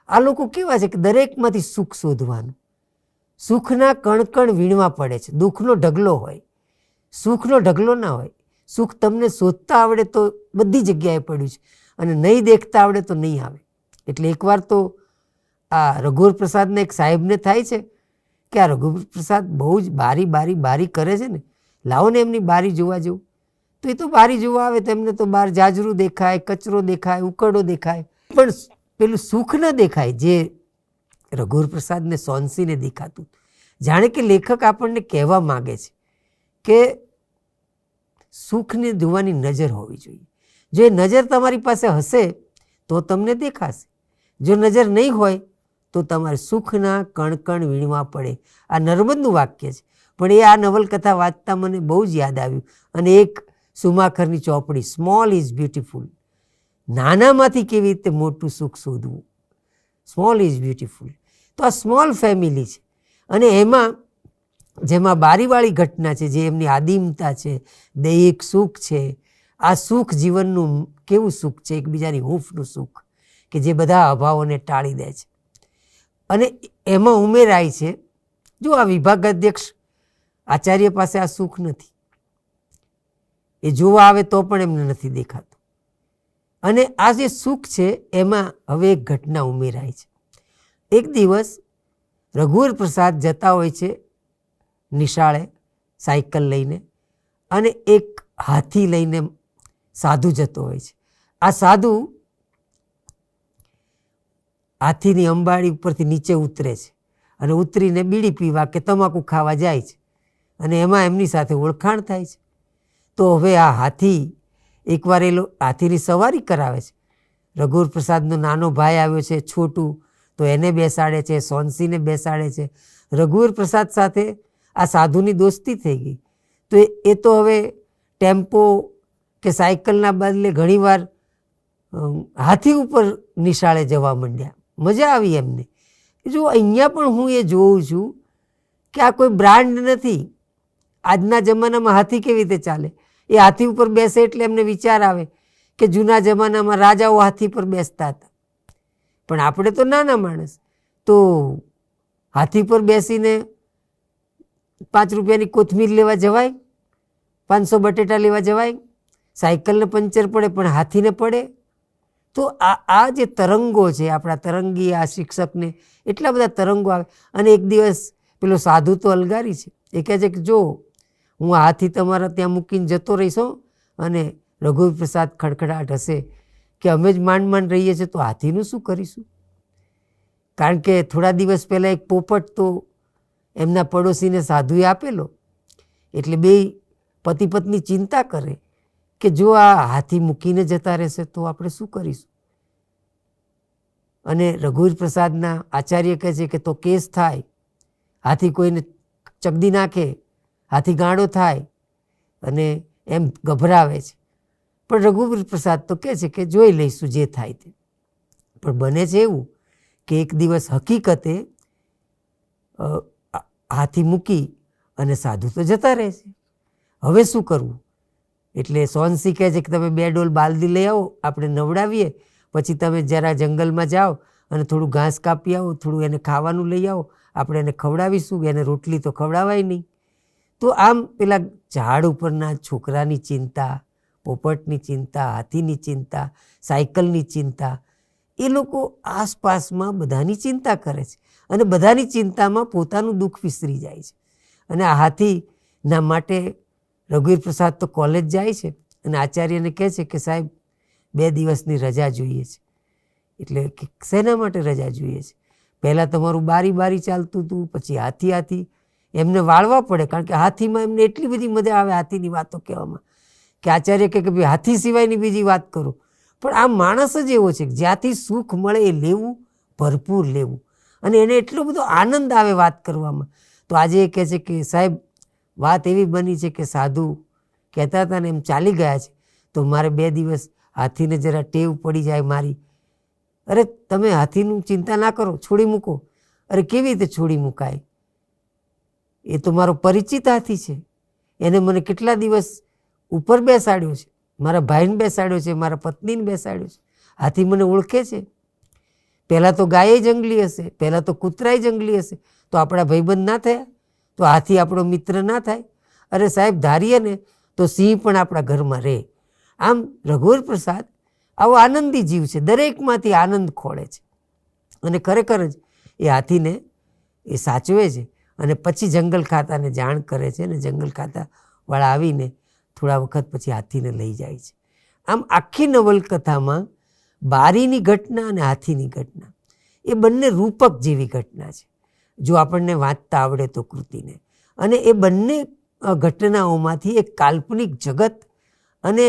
S1: આ લોકો કેવા છે કે દરેકમાંથી સુખ શોધવાનું. સુખના કણ વીણવા પડે છે. દુઃખનો ઢગલો હોય, સુખનો ઢગલો ના હોય. સુખ તમને શોધતા આવડે તો બધી જગ્યાએ પડ્યું છે, અને નહીં દેખતા આવડે તો નહીં આવે. એટલે એકવાર તો આ રઘુવર પ્રસાદને એક સાહેબને થાય છે કે આ રઘુવર પ્રસાદ બહુ જ બારી કરે છે ને, લાવો ને એમની બારી જોવા જવું. તો એ તો બારી જોવા આવે તો એમને તો બહાર જાજરું દેખાય, કચરો દેખાય, ઉકરડો દેખાય, પણ પેલું સુખ ન દેખાય જે રઘુવર પ્રસાદને સોનસીને દેખાતું. જાણે કે લેખક આપણને કહેવા માગે છે કે સુખને જોવાની નજર હોવી જોઈએ. જો એ નજર તમારી પાસે હશે તો તમને દેખાશે, જો નજર નહીં હોય તો તમારે સુખના કણ વીણવા પડે. આ નર્મદનું વાક્ય છે, પણ એ આ નવલકથા વાંચતા મને બહુ જ યાદ આવ્યું. અને એક સુમાખરની ચોપડી, સ્મોલ ઇઝ બ્યુટીફુલ, નાનામાંથી કેવી રીતે મોટું સુખ શોધવું, સ્મોલ ઇઝ બ્યુટીફુલ. તો આ સ્મોલ ફેમિલી છે, અને એમાં જેમાં બારીવાળી ઘટના છે, જે એમની આદિમતા છે, દૈહિક સુખ છે. આ સુખ જીવનનું કેવું સુખ છે, એકબીજાની હૂંફનું સુખ કે જે બધા અભાવોને ટાળી દે છે. અને એમાં ઉમેરાય છે, જો આ વિભાગાધ્યક્ષ આચાર્ય પાસે આ સુખ નથી, એ જોવા આવે તો પણ એમને નથી દેખાતું. અને આ જે સુખ છે એમાં હવે એક ઘટના ઉમેરાય છે. એક દિવસ રઘુવર પ્રસાદ જતા હોય છે નિશાળે સાયકલ લઈને, અને એક હાથી લઈને સાધુ જતો હોય છે. આ સાધુ હાથીની અંબાડી ઉપરથી નીચે ઉતરે છે, અને ઉતરીને બીડી પીવા કે તમાકુ ખાવા જાય છે, અને એમાં એમની સાથે ઓળખાણ થાય છે. તો હવે આ હાથી એકવાર હાથીની સવારી કરાવે છે. રઘુવર પ્રસાદનો નાનો ભાઈ આવ્યો છે છોટું, તો એને બેસાડે છે, સોનસીને બેસાડે છે. રઘુવર પ્રસાદ સાથે આ સાધુની દોસ્તી થઈ ગઈ. તો એ તો હવે ટેમ્પો કે સાયકલના બદલે ઘણીવાર હાથી ઉપર નિશાળે જવા માંડ્યા. મજા આવી એમને. જો અહીંયા પણ હું એ જોઉં છું કે આ કોઈ બ્રાન્ડ નથી. આજના જમાનામાં હાથી કેવી રીતે ચાલે? એ હાથી ઉપર બેસે એટલે એમને વિચાર આવે કે જૂના જમાનામાં રાજાઓ હાથી પર બેસતા હતા. પણ આપણે તો નાના માણસ, તો હાથી પર બેસીને 5 રૂપિયાની કોથમીર લેવા જવાય, 500 બટેટા લેવા જવાય, સાયકલને પંચર પડે પણ હાથીને પડે. તો આ જે તરંગો છે, આપણા તરંગી આ શિક્ષકને એટલા બધા તરંગો આવે. અને એક દિવસ પેલો સાધુ તો અલગારી છે, એ કહે છે કે જો હું આ હાથી તમારા ત્યાં મૂકીને જતો રહીશ, અને રઘુવર પ્રસાદ ખડખડાટ હશે કે અમે જ માંડ રહીએ છીએ તો હાથીનું શું કરીશું? કારણ કે થોડા દિવસ પહેલાં એક પોપટ તો એમના પડોશીને સાધુએ આપેલો. એટલે બે પતિ પત્ની ચિંતા કરે કે જો આ હાથી મૂકીને જતા રહેશે તો આપણે શું કરીશું? અને રઘુવર પ્રસાદના આચાર્ય કહે છે કે તો કેસ થાય, હાથી કોઈને ચગદી નાખે, હાથી ગાંડો થાય, અને એમ ગભરાવે છે. પણ રઘુવર પ્રસાદ તો કહે છે કે જોઈ લઈશું જે થાય તે. પણ બને છે એવું કે એક દિવસ હકીકતે હાથી મૂકી અને સાધુ તો જતા રહે છે. હવે શું કરવું? એટલે સોનસી કહે છે કે તમે 2 ડોલ બાલદી લઈ આવો, આપણે નવડાવીએ, પછી તમે જરા જંગલમાં જાઓ અને થોડું ઘાસ કાપી આવો, થોડું એને ખાવાનું લઈ આવો, આપણે એને ખવડાવીશું. એને રોટલી તો ખવડાવાય નહીં. તો આમ પેલા ઝાડ ઉપરના છોકરાની ચિંતા, પોપટની ચિંતા, હાથીની ચિંતા, સાયકલની ચિંતા, એ લોકો આસપાસમાં બધાની ચિંતા કરે છે, અને બધાની ચિંતામાં પોતાનું દુઃખ વિસરી જાય છે. અને આ હાથીના માટે રઘુવર પ્રસાદ તો કોલેજ જાય છે, અને આચાર્યને કહે છે કે સાહેબ 2 દિવસની રજા જોઈએ છે. એટલે કે શેના માટે રજા જોઈએ છે? પહેલાં તમારું બારી ચાલતું હતું, પછી હાથી એમને વાળવા પડે, કારણ કે હાથીમાં એમને એટલી બધી મજા આવે હાથીની વાતો કહેવામાં કે આચાર્ય કહે કે ભાઈ હાથી સિવાયની બીજી વાત કરો. પણ આ માણસ જ એવો છે કે જ્યાંથી સુખ મળે એ લેવું, ભરપૂર લેવું, અને એને એટલો બધો આનંદ આવે વાત કરવામાં. તો આજે એ કહે છે કે સાહેબ વાત એવી બની છે કે સાધુ કહેતા હતા ને એમ ચાલી ગયા છે, તો મારે 2 દિવસ હાથીને જરા ટેવ પડી જાય મારી. અરે તમે હાથીનું ચિંતા ના કરો, છોડી મૂકો. અરે કેવી રીતે છોડી મુકાય? એ તો મારો પરિચિત હાથી છે, એને મને કેટલા દિવસ ઉપર બેસાડ્યો છે, મારા ભાઈને બેસાડ્યો છે, મારા પત્નીને બેસાડ્યો છે, હાથી મને ઓળખે છે. પહેલાં તો ગાય જંગલી હશે, પહેલાં તો કૂતરાય જંગલી હશે, તો આપણા ભાઈબંધ ના થયા? તો હાથી આપણો મિત્ર ના થાય? અરે સાહેબ, ધારીએ ને તો સિંહ પણ આપણા ઘરમાં રહે. આમ રઘુવર પ્રસાદ આવો આનંદી જીવ છે, દરેકમાંથી આનંદ ખોળે છે અને ખરેખર જ એ હાથીને એ સાચવે છે અને પછી જંગલ ખાતાને જાણ કરે છે અને જંગલ ખાતાવાળા આવીને થોડા વખત પછી હાથીને લઈ જાય છે. આમ આખી નવલકથામાં બારીની ઘટના અને હાથીની ઘટના એ બંને રૂપક જેવી ઘટના છે, જો આપણને વાંચતા આવડે તો કૃતિને. અને એ બંને ઘટનાઓમાંથી એક કાલ્પનિક જગત અને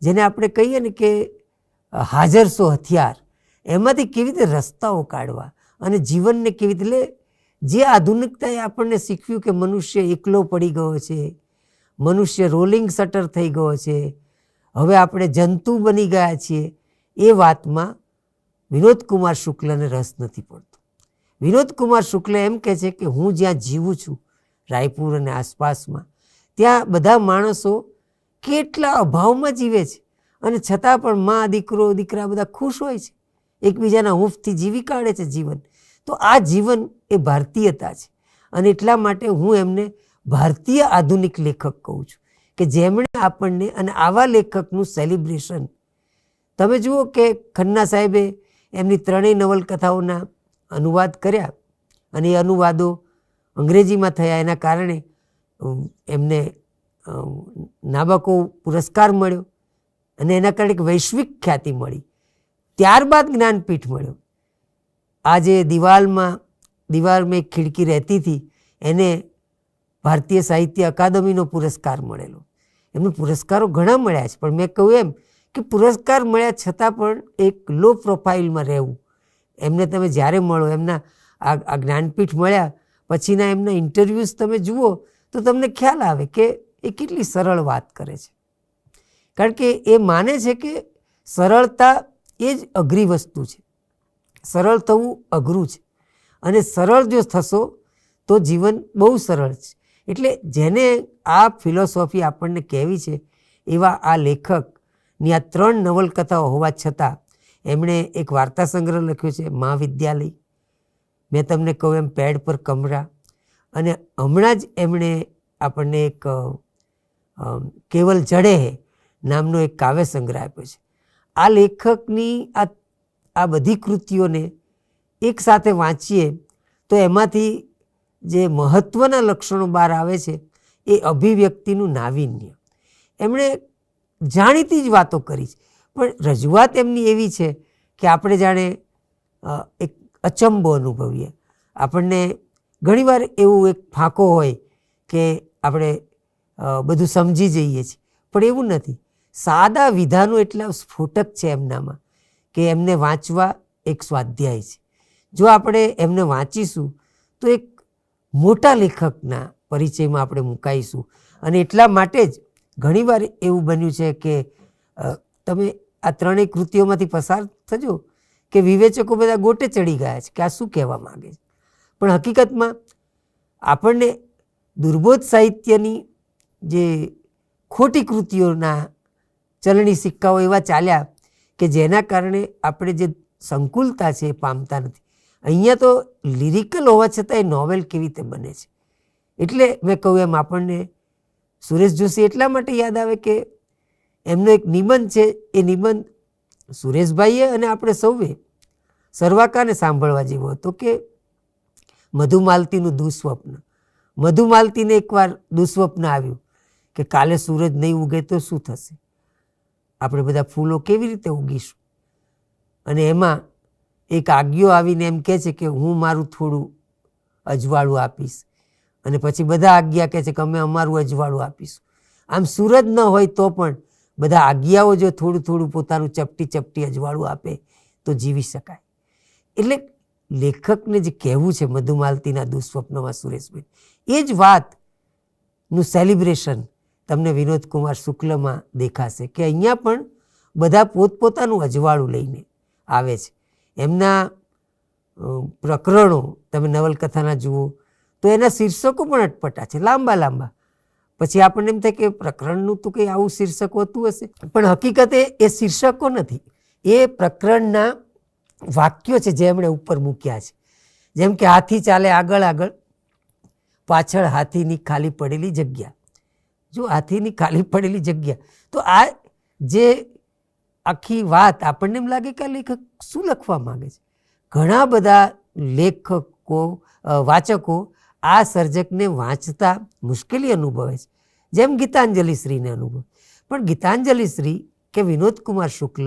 S1: જેને આપણે કહીએ ને કે હાજર સો હથિયાર, એમાંથી કેવી રીતે રસ્તાઓ કાઢવા અને જીવનને કેવી રીતે, જે આધુનિકતાએ આપણને શીખવ્યું કે મનુષ્ય એકલો પડી ગયો છે, મનુષ્ય રોલિંગ શટર થઈ ગયો છે, હવે આપણે જંતુ બની ગયા છીએ, એ વાતમાં વિનોદકુમાર શુક્લને રસ નથી પડતો. વિનોદકુમાર શુક્લ એમ કહે છે કે હું જ્યાં જીવું છું રાયપુર અને આસપાસમાં, ત્યાં બધા માણસો કેટલા અભાવમાં જીવે છે અને છતાં પણ મા દીકરો દીકરા બધા ખુશ હોય છે, એકબીજાના હૂંફથી જીવી કાઢે છે જીવન. તો આ જીવન એ ભારતીયતા છે અને એટલા માટે હું એમને ભારતીય આધુનિક લેખક કહું છું કે જેમણે આપણને, અને આવા લેખકનું સેલિબ્રેશન તમે જુઓ કે ખન્ના સાહેબે એમની ત્રણેય નવલકથાઓના અનુવાદ કર્યા અને એ અનુવાદો અંગ્રેજીમાં થયા, એના કારણે એમને નાબકો પુરસ્કાર મળ્યો અને એના કારણે એક વૈશ્વિક ખ્યાતિ મળી. ત્યારબાદ જ્ઞાનપીઠ મળ્યો. આ જે દીવારમાં એક ખિડકી રહેતી હતી એને ભારતીય સાહિત્ય અકાદમીનો પુરસ્કાર મળેલો. એમને પુરસ્કારો ઘણા મળ્યા છે, પણ મેં કહ્યું એમ કે પુરસ્કાર મળ્યા છતાં પણ એક લો પ્રોફાઇલમાં રહેવું. એમને તમે જ્યારે મળો, એમના આ જ્ઞાનપીઠ મળ્યા પછીના એમના ઇન્ટરવ્યૂઝ તમે જુઓ તો તમને ખ્યાલ આવે કે એ કેટલી સરળ વાત કરે છે. કારણ કે એ માને છે કે સરળતા એ જ અઘરી વસ્તુ છે, સરળ થવું અઘરું છે અને સરળ જો થશો તો જીવન બહુ સરળ છે. એટલે જેને આ ફિલોસોફી આપણને કહેવી છે એવા આ લેખકની આ ત્રણ નવલકથાઓ હોવા છતાં એમણે એક વાર્તા સંગ્રહ લખ્યો છે મહાવિદ્યાલય, મેં તમને કહું એમ પેડ પર કમરા, અને હમણાં જ એમણે આપણને એક કેવલ જડે હે નામનો એક કાવ્ય સંગ્રહ આપ્યો છે. આ લેખકની આ બધી કૃતિઓને એક સાથે વાંચીએ તો એમાંથી જે મહત્ત્વના લક્ષણો બહાર આવે છે એ અભિવ્યક્તિનું નાવીન્ય. એમણે જાણીતી જ વાતો કરી છે, પણ રજૂઆત એમની એવી છે કે આપણે જાણે એક અચંબો અનુભવીએ. આપણને ઘણીવાર એવું એક ફાંકો હોય કે આપણે બધું સમજી જઈએ છીએ, પણ એવું નથી. સાદા વિધાનો એટલા સ્ફોટક છે એમનામાં કે એમને વાંચવા એક સ્વાધ્યાય છે. જો આપણે એમને વાંચીશું તો એક મોટા લેખકના પરિચયમાં આપણે મુકાઈશું. અને એટલા માટે જ ઘણીવાર એવું બન્યું છે કે તમે આ ત્રણેય કૃતિઓમાંથી પસાર થજો કે વિવેચકો બધા ગોટે ચડી ગયા છે કે આ શું કહેવા માગે છે. પણ હકીકતમાં આપણને દુર્બોધ સાહિત્યની જે ખોટી કૃતિઓના ચલણી સિક્કાઓ એવા ચાલ્યા કે જેના કારણે આપણે જે સંકુલતા છે એ પામતા નથી. અહીંયા તો લિરિકલ હોવા છતાં એ નોવેલ કેવી રીતે બને છે. એટલે મેં કહ્યું એમ આપણને સુરેશ જોશી એટલા માટે યાદ આવે કે એમનો એક નિબંધ છે, એ નિબંધ સુરેશભાઈએ અને આપણે સૌએ સર્વાકાને સાંભળવા જેવો હતો કે મધુમાલતીનું દુઃસ્વપ્ન. મધુમાલતીને એકવાર દુઃસ્વપ્ન આવ્યું કે કાલે સૂરજ નહીં ઉગે તો શું થશે, આપણે બધા ફૂલો કેવી રીતે ઉગીશું. અને એમાં એક આજ્ઞો આવીને એમ કહે છે કે હું મારું થોડું અજવાળું આપીશ, અને પછી બધા આજ્ઞા કહે છે કે અમે અમારું અજવાળું આપીશું. આમ સૂરજ ન હોય તો પણ બધા આજ્ઞાઓ જો થોડું થોડું પોતાનું ચપટી ચપટી અજવાળું આપે તો જીવી શકાય. એટલે લેખકને જે કહેવું છે મધુમાલતીના દુઃસ્વપ્નમાં સુરેશભાઈ, એ જ વાતનું સેલિબ્રેશન તમને વિનોદકુમાર શુક્લમાં દેખાશે કે અહીંયા પણ બધા પોતપોતાનું અજવાળું લઈને આવે છે. એમના પ્રકરણો તમે નવલકથાના જુઓ તો એના શીર્ષકો પણ અટપટા છે, લાંબા લાંબા. પછી આપણને એમ થાય કે પ્રકરણનું તો કંઈ આવું શીર્ષક હોતું હશે, પણ હકીકતે એ શીર્ષકો નથી, એ પ્રકરણના વાક્યો છે જે એમણે ઉપર મૂક્યા છે, જેમ કે હાથી ચાલે આગળ આગળ, પાછળ હાથીની ખાલી પડેલી જગ્યા. જો હાથીની ખાલી પડેલી જગ્યા, તો આ જે આખી વાત આપણને એમ લાગે કે આ લેખક શું લખવા માંગે છે. ઘણા બધા લેખકો વાચકો આ સર્જકને વાંચતા મુશ્કેલી અનુભવે છે, જેમ ગીતાંજલિ શ્રીને અનુભવ. પણ ગીતાંજલિ શ્રી કે વિનોદ કુમાર શુક્લ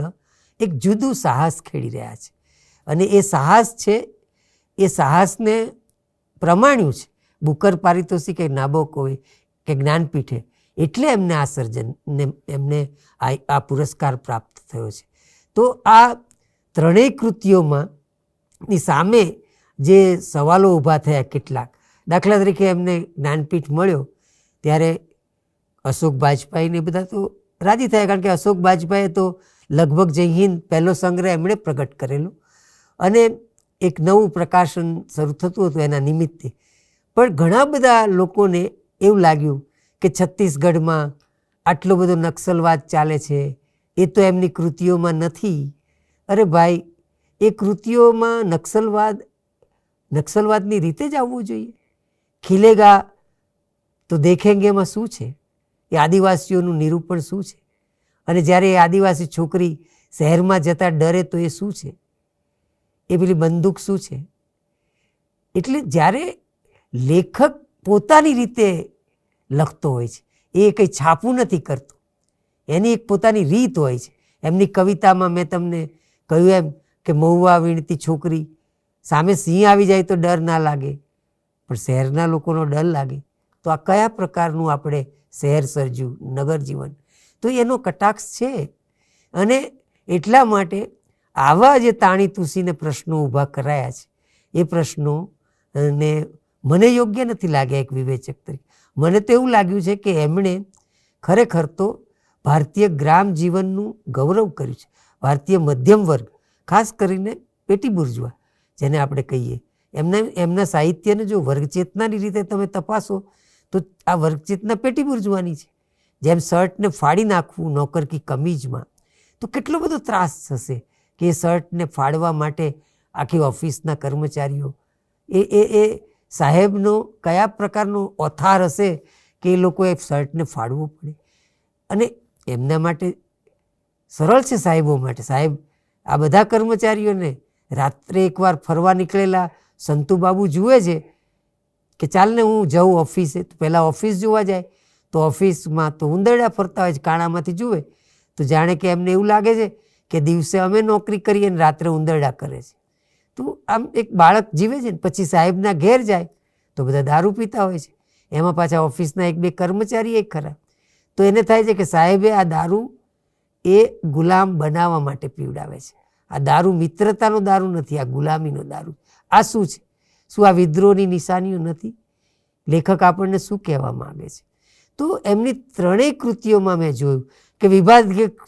S1: એક જુદું સાહસ ખેડી રહ્યા છે, અને એ સાહસ છે, એ સાહસને પ્રમાણ્યું છે બુકર પારિતોષિક કે નાબોકોએ કે જ્ઞાનપીઠે, એટલે એમને આ સર્જનને એમને આ પુરસ્કાર પ્રાપ્ત થયો છે. તો આ ત્રણેય કૃતિઓમાં ની સામે જે સવાલો ઊભા થયા કેટલાક, દાખલા તરીકે એમને જ્ઞાનપીઠ મળ્યો ત્યારે અશોક બાજપાઈને બધા તો રાજી થયા, કારણ કે અશોક બાજપાઈએ તો લગભગ જય હિન્દ પહેલો સંગ્રહ એમણે પ્રગટ કરેલો, અને એક નવું પ્રકાશન શરૂ થતું હતું એના નિમિત્તે. પણ ઘણા બધા લોકોને એવું લાગ્યું કે છત્તીસગઢમાં આટલો બધો નક્સલવાદ ચાલે છે, એ તો એમની કૃતિઓમાં નથી. અરે ભાઈ, એ કૃતિઓમાં નક્સલવાદની રીતે જ આવવું જોઈએ. ખીલેગા તો દેખેંગેમાં શું છે, એ આદિવાસીઓનું નિરૂપણ શું છે, અને જ્યારે એ આદિવાસી છોકરી શહેરમાં જતા ડરે તો એ શું છે, એ પેલી બંદૂક શું છે. એટલે જ્યારે લેખક પોતાની રીતે લખતો હોય છે, એ કંઈ છાપું નથી કરતો, એની એક પોતાની રીત હોય છે. એમની કવિતામાં મેં તમને કહ્યું એમ કે મહુવા વીણતી છોકરી, સામે સિંહ આવી જાય તો ડર ના લાગે, પણ શહેરના લોકોનો ડર લાગે. તો આ કયા પ્રકારનું આપણે શહેર સર્જ્યું, નગર જીવન, તો એનો કટાક્ષ છે. અને એટલા માટે આવા જે તાણી તૂસીને પ્રશ્નો ઊભા કરાયા છે, એ પ્રશ્નોને મને યોગ્ય નથી લાગ્યા એક વિવેચક તરીકે. મને તો એવું લાગ્યું છે કે એમણે ખરેખર તો ભારતીય ગ્રામ જીવનનું ગૌરવ કર્યું છે. ભારતીય મધ્યમ વર્ગ, ખાસ કરીને પેટી બુર્જવા જેને આપણે કહીએ, એમના સાહિત્યને જો વર્ગચેતનાની રીતે તમે તપાસો તો આ વર્ગચેતના પેટી બુર્જવાની છે. જેમ શર્ટને ફાડી નાખવું નોકર કી કમીજમાં, તો કેટલો બધો ત્રાસ થશે કે એ શર્ટને ફાડવા માટે આખી ઓફિસના કર્મચારીઓ, એ સાહેબનો કયા પ્રકારનો ઓથાર હશે કે એ લોકોએ શર્ટને ફાડવું પડે. અને એમના માટે સરળ છે, સાહેબો માટે. સાહેબ આ બધા કર્મચારીઓને રાત્રે એકવાર ફરવા નીકળેલા સંતુબાબુ જુએ છે કે ચાલ ને હું જાઉં ઓફિસે, તો પહેલાં ઓફિસ જોવા જાય, તો ઓફિસમાં તો ઉંદરડા ફરતા હોય છે, કાણામાંથી જુએ તો જાણે કે એમને એવું લાગે છે કે દિવસે અમે નોકરી કરીએ ને રાત્રે ઉંદરડા કરે છે. તો આમ એક બાળક જીવે છે ને પછી સાહેબના ઘેર જાય તો બધા દારૂ પીતા હોય છે, એમાં પાછા ઓફિસના એક બે કર્મચારી એક ખરા, તો એને થાય છે કે સાહેબે આ દારૂ એ ગુલામ બનાવવા માટે પીવડાવે છે. આ દારૂ મિત્રતાનો દારૂ નથી, આ ગુલામીનો દારૂ. આ શું છે? શું આ વિદ્રોહની નિશાનીઓ નથી? લેખક આપણને શું કહેવા માંગે છે? તો એમની ત્રણેય કૃતિઓમાં મેં જોયું કે વિભાગ,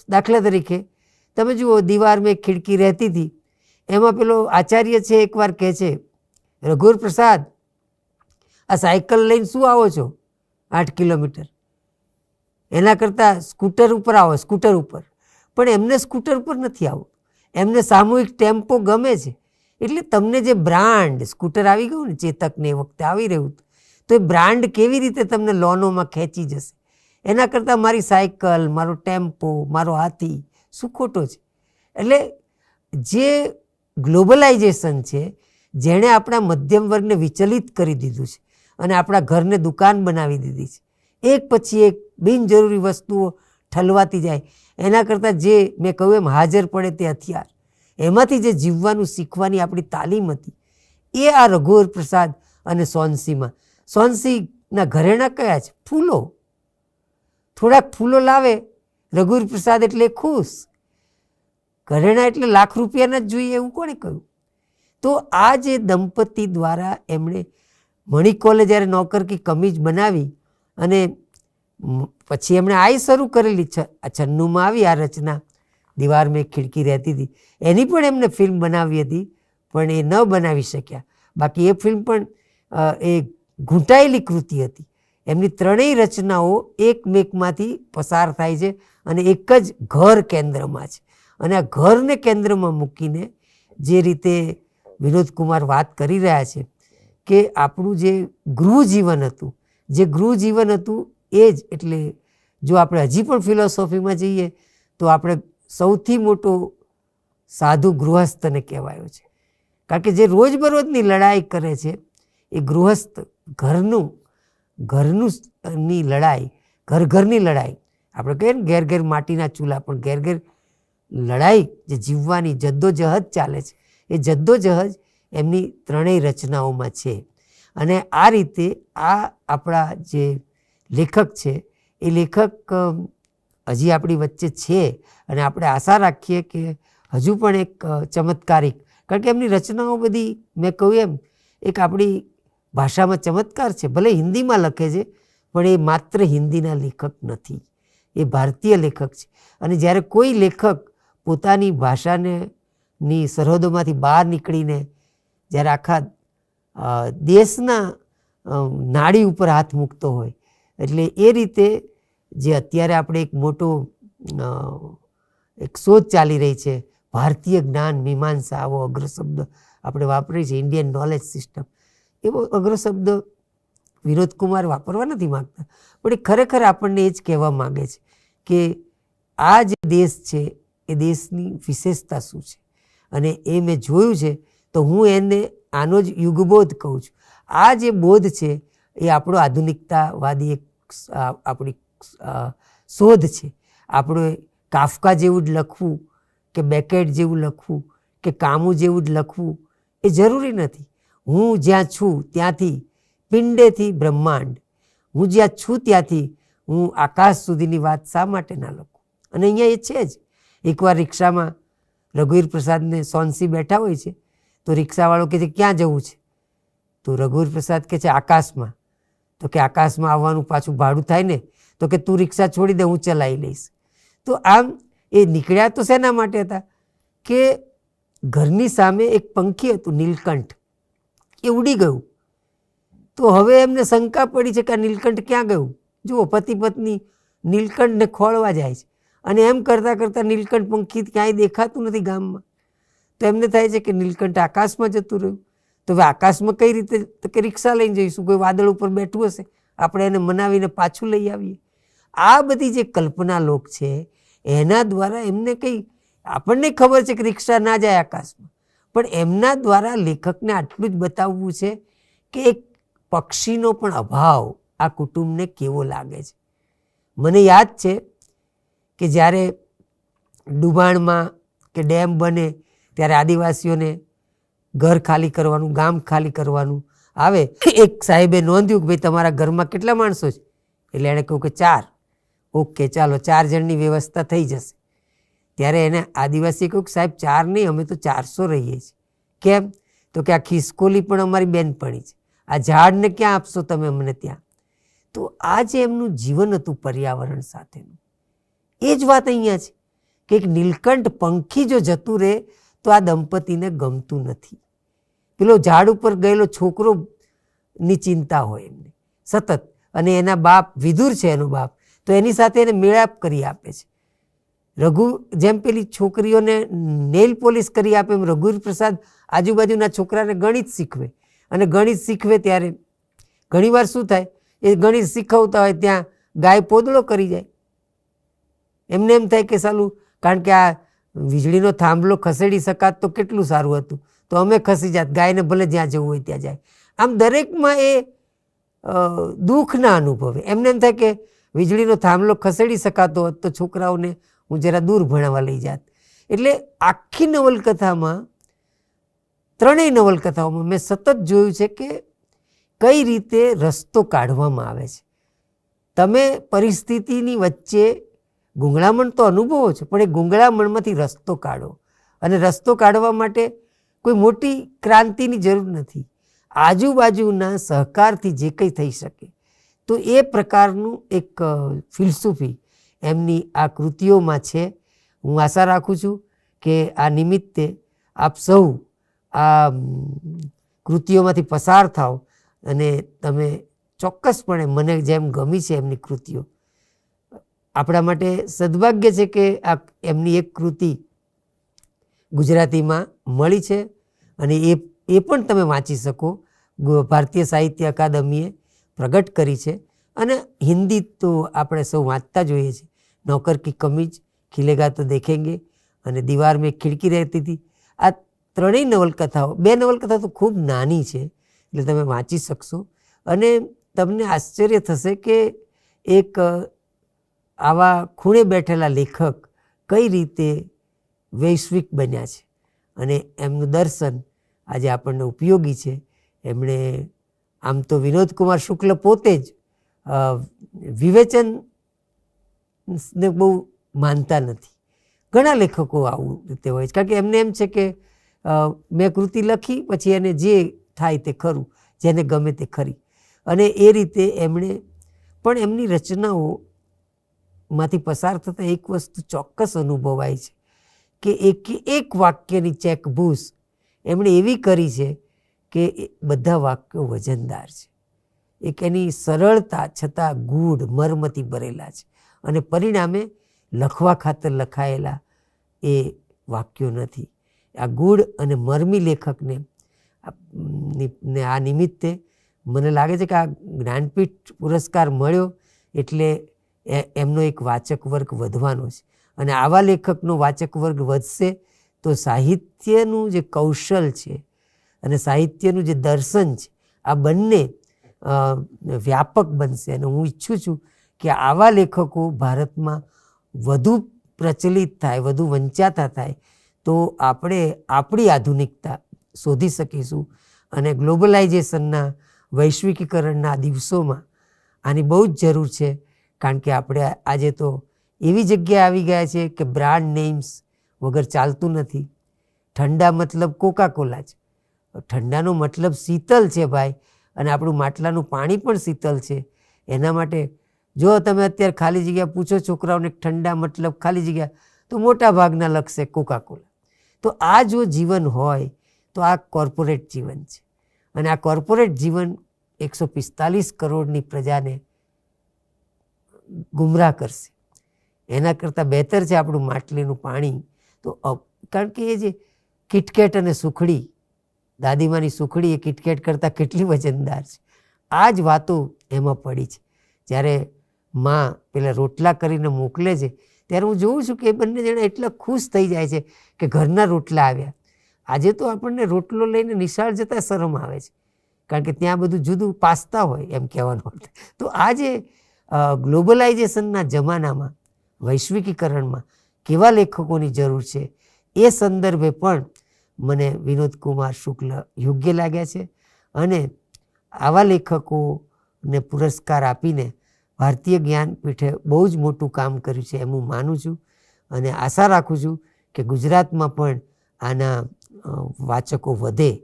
S1: દાખલા તરીકે તમે જુઓ દીવાર મેં ખિડકી રહેતી હતી, એમાં પેલો આચાર્ય છે એકવાર કહે છે, રઘુર પ્રસાદ આ સાયકલ લઈને શું આવો છો 8 કિલોમીટર, એના કરતાં સ્કૂટર ઉપર આવો, સ્કૂટર ઉપર. પણ એમને સ્કૂટર ઉપર નથી આવવું, એમને સામૂહિક ટેમ્પો ગમે છે. એટલે તમને જે બ્રાન્ડ સ્કૂટર આવી ગયું ને, ચેતકને એ વખતે આવી રહ્યું, તો એ બ્રાન્ડ કેવી રીતે તમને લોનોમાં ખેંચી જશે, એના કરતાં મારી સાયકલ, મારો ટેમ્પો, મારો હાથી શું ખોટો છે? એટલે જે ગ્લોબલાઇઝેશન છે, જેણે આપણા મધ્યમ વર્ગને વિચલિત કરી દીધું છે અને આપણા ઘરને દુકાન બનાવી દીધી છે, એક પછી એક બિનજરૂરી વસ્તુઓ ઠલવાતી જાય, એના કરતાં જે મેં કહ્યું એમ હાજર પડે તે હથિયાર, એમાંથી જે જીવવાનું શીખવાની આપણી તાલીમ હતી, એ આ રઘુવર પ્રસાદ અને સોનસીમાં. સોનસીના ઘરેણા કયા છે? ફૂલો. થોડાક ફૂલો લાવે રઘુવર પ્રસાદ એટલે ખુશ. ઘરેણા એટલે લાખ રૂપિયાના જ જોઈએ એવું કોણે કહ્યું? તો આ જે દંપતી દ્વારા એમણે મણિકોલે જ્યારે નોકર કી કમીજ બનાવી અને પછી એમણે આઈ શરૂ કરેલી, 96માં આવી આ રચના, દીવાર મેં ખિડકી રહેતી હતી, એની પણ એમને ફિલ્મ બનાવી હતી, પણ એ ન બનાવી શક્યા. બાકી એ ફિલ્મ પણ એ ઘૂંટાયેલી કૃતિ હતી. એમની ત્રણેય રચનાઓ એકમેકમાંથી પસાર થાય છે અને એક જ ઘર કેન્દ્રમાં છે, અને આ ઘરને કેન્દ્રમાં મૂકીને જે રીતે વિનોદકુમાર વાત કરી રહ્યા છે કે આપણું જે ગૃહ જીવન હતું, એ જ એટલે જો આપણે હજી પણ ફિલોસોફીમાં જઈએ તો આપણે સૌથી મોટો સાધુ ગૃહસ્થને કહેવાયો છે. કારણ કે જે રોજબરોજની લડાઈ કરે છે એ ગૃહસ્થ ઘરની લડાઈ, ઘરની લડાઈ, આપણે કહીએ ને ઘેર ઘેર માટીના ચૂલા, પણ ઘેર ઘેર લડાઈ જે જીવવાની જદ્દોજહદ ચાલે છે એ જદ્દોજહદ એમની ત્રણેય રચનાઓમાં છે. અને આ રીતે આ આપણા જે લેખક છે એ લેખક હજી આપણી વચ્ચે છે અને આપણે આશા રાખીએ કે હજુ પણ એક ચમત્કારિક, કારણ કે એમની રચનાઓ બધી મેં કહ્યું એમ એક આપણી ભાષામાં ચમત્કાર છે. ભલે હિન્દીમાં લખે છે પણ એ માત્ર હિન્દીના લેખક નથી, એ ભારતીય લેખક છે. અને જ્યારે કોઈ લેખક પોતાની ભાષાની સરહદોમાંથી બહાર નીકળીને જ્યારે આખા દેશના નાડી ઉપર હાથ મૂકતો હોય, એટલે એ રીતે જે અત્યારે આપણે એક મોટો એક શોધ ચાલી રહી છે, ભારતીય જ્ઞાન મીમાંસા, આવો અગ્ર શબ્દ આપણે વાપરીએ છીએ, ઇન્ડિયન નોલેજ સિસ્ટમ, એવો અગ્ર શબ્દ વિનોદકુમાર વાપરવા નથી માગતા, પણ એ ખરેખર આપણને એ જ કહેવા માગે છે કે આ જે દેશ છે એ દેશની વિશેષતા શું છે. અને એ મેં જોયું છે તો હું એને આનો જ યુગબોધ કહું છું. આ જે બોધ છે એ આપણો આધુનિકતાવાદી એક આપણી શોધ છે. આપણે કાફકા જેવું જ લખવું કે બેકેટ જેવું લખવું કે કામુ જેવું જ લખવું એ જરૂરી નથી. હું જ્યાં છું ત્યાંથી પિંડેથી બ્રહ્માંડ, હું જ્યાં છું ત્યાંથી હું આકાશ સુધીની વાત શા માટે ના લખું. અને અહીંયા એ છે જ. એકવાર રિક્ષામાં રઘુવીર પ્રસાદને સોનસી બેઠા હોય છે તો રિક્ષાવાળો કહે છે ક્યાં જવું છે, તો રઘુવીર પ્રસાદ કહે છે આકાશમાં. તો કે આકાશમાં આવવાનું પાછું ભાડું થાય ને, તો કે તું રિક્ષા છોડી દે, હું ચલાવી લઈશ. તો આમ એ નીકળ્યા તો શેના માટે હતા કે ઘરની સામે એક પંખી હતું નીલકંઠ, એ ઉડી ગયું. તો હવે એમને શંકા પડી છે કે આ નીલકંઠ ક્યાં ગયું. જુઓ, પતિ પત્ની નીલકંઠને ખોળવા જાય છે અને એમ કરતાં કરતાં નીલકંઠ પંખી ક્યાંય દેખાતું નથી ગામમાં. તો એમને થાય છે કે નીલકંઠ આકાશમાં જતું રહ્યું. તો હવે આકાશમાં કઈ રીતે, તો કે રિક્ષા લઈને જઈશું, કોઈ વાદળ ઉપર બેઠું હશે, આપણે એને મનાવીને પાછું લઈ આવીએ. આ બધી જે કલ્પના લોક છે એના દ્વારા એમને કંઈ, આપણને ખબર છે કે રિક્ષા ના જાય આકાશમાં, પણ એમના દ્વારા લેખકને આટલું જ બતાવવું છે કે એક પક્ષીનો પણ અભાવ આ કુટુંબને કેવો લાગે છે. મને યાદ છે કે જ્યારે ડુબાણમાં કે ડેમ બને ત્યારે આદિવાસીઓને ઘર ખાલી કરવાનું, ગામ ખાલી કરવાનું આવે. એક સાહેબે નોંધ્યું કે ભાઈ તમારા ઘરમાં કેટલા માણસો છે, એટલે એણે કહ્યું કે 4. ઓકે, ચાલો 4 જણની વ્યવસ્થા થઈ જશે. ત્યારે એને આદિવાસીએ કહ્યું કે સાહેબ 4 નહીં, અમે તો 400 રહીએ છીએ. કેમ? તો કે આ ખિસકોલી પણ અમારી બેનપણી છે, આ ઝાડને ક્યાં આપશો તમે અમને ત્યાં. તો આ જે એમનું જીવન હતું પર્યાવરણ સાથેનું, એ જ વાત અહીંયા છે કે એક નીલકંઠ પંખી જો જતું રહે તો આ દંપતીને ગમતું નથી. પેલો ઝાડ ઉપર ગયેલો છોકરોની ચિંતા હોય એમને સતત, અને એના બાપ વિદુર છે, એનો બાપ, તો એની સાથે એને મેળાપ કરી આપે છે. રઘુ જેમ પેલી છોકરીઓને નેલ પોલિશ કરી આપે એમ રઘુવીર પ્રસાદ આજુબાજુના છોકરાને ગણિત શીખવે. અને ગણિત શીખવે ત્યારે ઘણીવાર શું થાય, એ ગણિત શીખવતા હોય ત્યાં ગાય પોદળો કરી જાય. એમને એમ થાય કે સાલું, કારણ કે આ વીજળીનો થાંભલો ખસેડી શકાત તો કેટલું સારું હતું, તો અમે ખસી જાત, ગાયને ભલે જ્યાં જવું હોય ત્યાં જાય. આમ દરેકમાં એ દુઃખ ના અનુભવે. એમને એમ થાય કે વીજળીનો થાંભલો ખસેડી શકાતો હોત તો છોકરાઓને હું જરા દૂર ભણાવવા લઈ જાત. એટલે આખી નવલકથામાં, ત્રણેય નવલકથાઓમાં મેં સતત જોયું છે કે કઈ રીતે રસ્તો કાઢવામાં આવે છે. તમે પરિસ્થિતિની વચ્ચે ગૂંગળામણ તો અનુભવો છો, પણ એ ગૂંગળામણમાંથી રસ્તો કાઢો. અને રસ્તો કાઢવા માટે કોઈ મોટી ક્રાંતિની જરૂર નથી, આજુબાજુના સહકારથી જે કંઈ થઈ શકે. તો એ પ્રકારનું એક ફિલસૂફી એમની આ કૃતિઓમાં છે. હું આશા રાખું છું કે આ નિમિત્તે આપ સૌ આ કૃતિઓમાંથી પસાર થાઓ અને તમે ચોક્કસપણે, મને જેમ ગમી છે એમની કૃતિઓ, આપણા માટે સદભાગ્ય છે કે આ એમની એક કૃતિ ગુજરાતીમાં મળી છે અને એ પણ તમે વાંચી શકો. ભારતીય સાહિત્ય અકાદમીએ પ્રગટ કરી છે. અને હિન્દી તો આપણે સૌ વાંચતા જોઈએ છીએ. નૌકર કી કમીજ, ખિલેગા તો દેખેંગે અને દીવાર મેં ખિડકી રહેતી હતી. આ ત્રણેય નવલકથાઓ, 2 નવલકથા તો ખૂબ નાની છે એટલે તમે વાંચી શકશો. અને તમને આશ્ચર્ય થશે કે એક આવા ખૂણે બેઠેલા લેખક કઈ રીતે વૈશ્વિક બન્યા છે અને એમનું દર્શન આજે આપણને ઉપયોગી છે. એમણે આમ તો વિનોદ કુમાર શુક્લ પોતે જ વિવેચનને બહુ માનતા નથી. ઘણા લેખકો આવું રીતે હોય છે, કારણ કે એમને એમ છે કે મેં કૃતિ લખી પછી એને જે થાય તે ખરું, જેને ગમે તે ખરી. અને એ રીતે એમણે પણ એમની રચનાઓમાંથી પસાર થતાં એક વસ્તુ ચોક્કસ અનુભવાય છે કે એક વાક્યની ચેકભૂસ એમણે એવી કરી છે કે બધા વાક્યો વજનદાર છે. એક એની સરળતા છતાં ગૂઢ મર્મથી ભરેલા છે અને પરિણામે લખવા ખાતર લખાયેલા એ વાક્યો નથી. આ ગૂઢ અને મર્મી લેખકને આ નિમિત્તે મને લાગે છે કે આ જ્ઞાનપીઠ પુરસ્કાર મળ્યો એટલે એમનો એક વાચક વર્ગ વધવાનો છે. અને આવા લેખકનો વાચક વર્ગ વધશે તો સાહિત્યનું જે કૌશલ છે અને સાહિત્યનું જે દર્શન છે આ બંને વ્યાપક બનશે. અને હું ઈચ્છું છું કે આવા લેખકો ભારતમાં વધુ પ્રચલિત થાય, વધુ વંચાતા થાય તો આપણે આપણી આધુનિકતા શોધી શકીશું. અને ગ્લોબલાઇઝેશનના, વૈશ્વિકીકરણના દિવસોમાં આની બહુ જ જરૂર છે, કારણ કે આપણે આજે તો એવી જગ્યાએ આવી ગયા છે કે બ્રાન્ડ નેમ્સ વગર ચાલતું નથી. ઠંડા મતલબ કોકાકોલા છે, ઠંડાનો મતલબ શીતલ છે ભાઈ, અને આપણું માટલાનું પાણી પણ શીતલ છે. એના માટે જો તમે અત્યારે ખાલી જગ્યા પૂછો છોકરાઓને ઠંડા મતલબ ખાલી જગ્યા, તો મોટા ભાગના લખશે કોકાકોલા. તો આ જો જીવન હોય તો આ કોર્પોરેટ જીવન છે. અને આ કોર્પોરેટ જીવન 145 કરોડની પ્રજાને ગુમરાહ કરશે. એના કરતાં બહેતર છે આપણું માટલીનું પાણી. તો કારણ કે એ જે કિટકેટ અને સુખડી, દાદીમાની સુખડી એ કિટકેટ કરતાં કેટલી વજનદાર છે. આ જ વાતો એમાં પડી છે. જ્યારે માં પેલા રોટલા કરીને મોકલે છે ત્યારે હું જોઉં છું કે એ બંને જણા એટલા ખુશ થઈ જાય છે કે ઘરના રોટલા આવ્યા. આજે તો આપણને રોટલો લઈને નિશાળ જતાં શરમ આવે છે, કારણ કે ત્યાં બધું જુદું પાસ્તા હોય એમ કહેવાનું. તો આ જે ગ્લોબલાઇઝેશનના જમાનામાં, વૈશ્વિકીકરણમાં કેવા લેખકોની જરૂર છે એ સંદર્ભે પણ મને વિનોદ કુમાર શુક્લ યોગ્ય લાગ્યા છે. અને આવા લેખકોને પુરસ્કાર આપીને ભારતીય જ્ઞાનપીઠે બહુ જ મોટું કામ કર્યું છે એમ હું માનું છું. અને આશા રાખું છું કે ગુજરાતમાં પણ આના વાચકો વધે.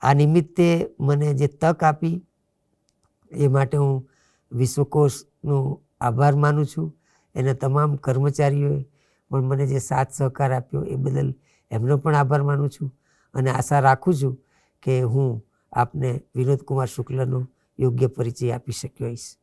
S1: આ નિમિત્તે મને જે તક આપી એ માટે હું વિશ્વકોશનો આભાર માનું છું. એના તમામ કર્મચારીઓએ પણ મને જે સાથ સહકાર આપ્યો એ બદલ એમનો પણ આભાર માનું છું. અને આશા રાખું છું કે હું આપને વિનોદ કુમાર શુક્લનો યોગ્ય પરિચય આપી શક્યો હોઈશ.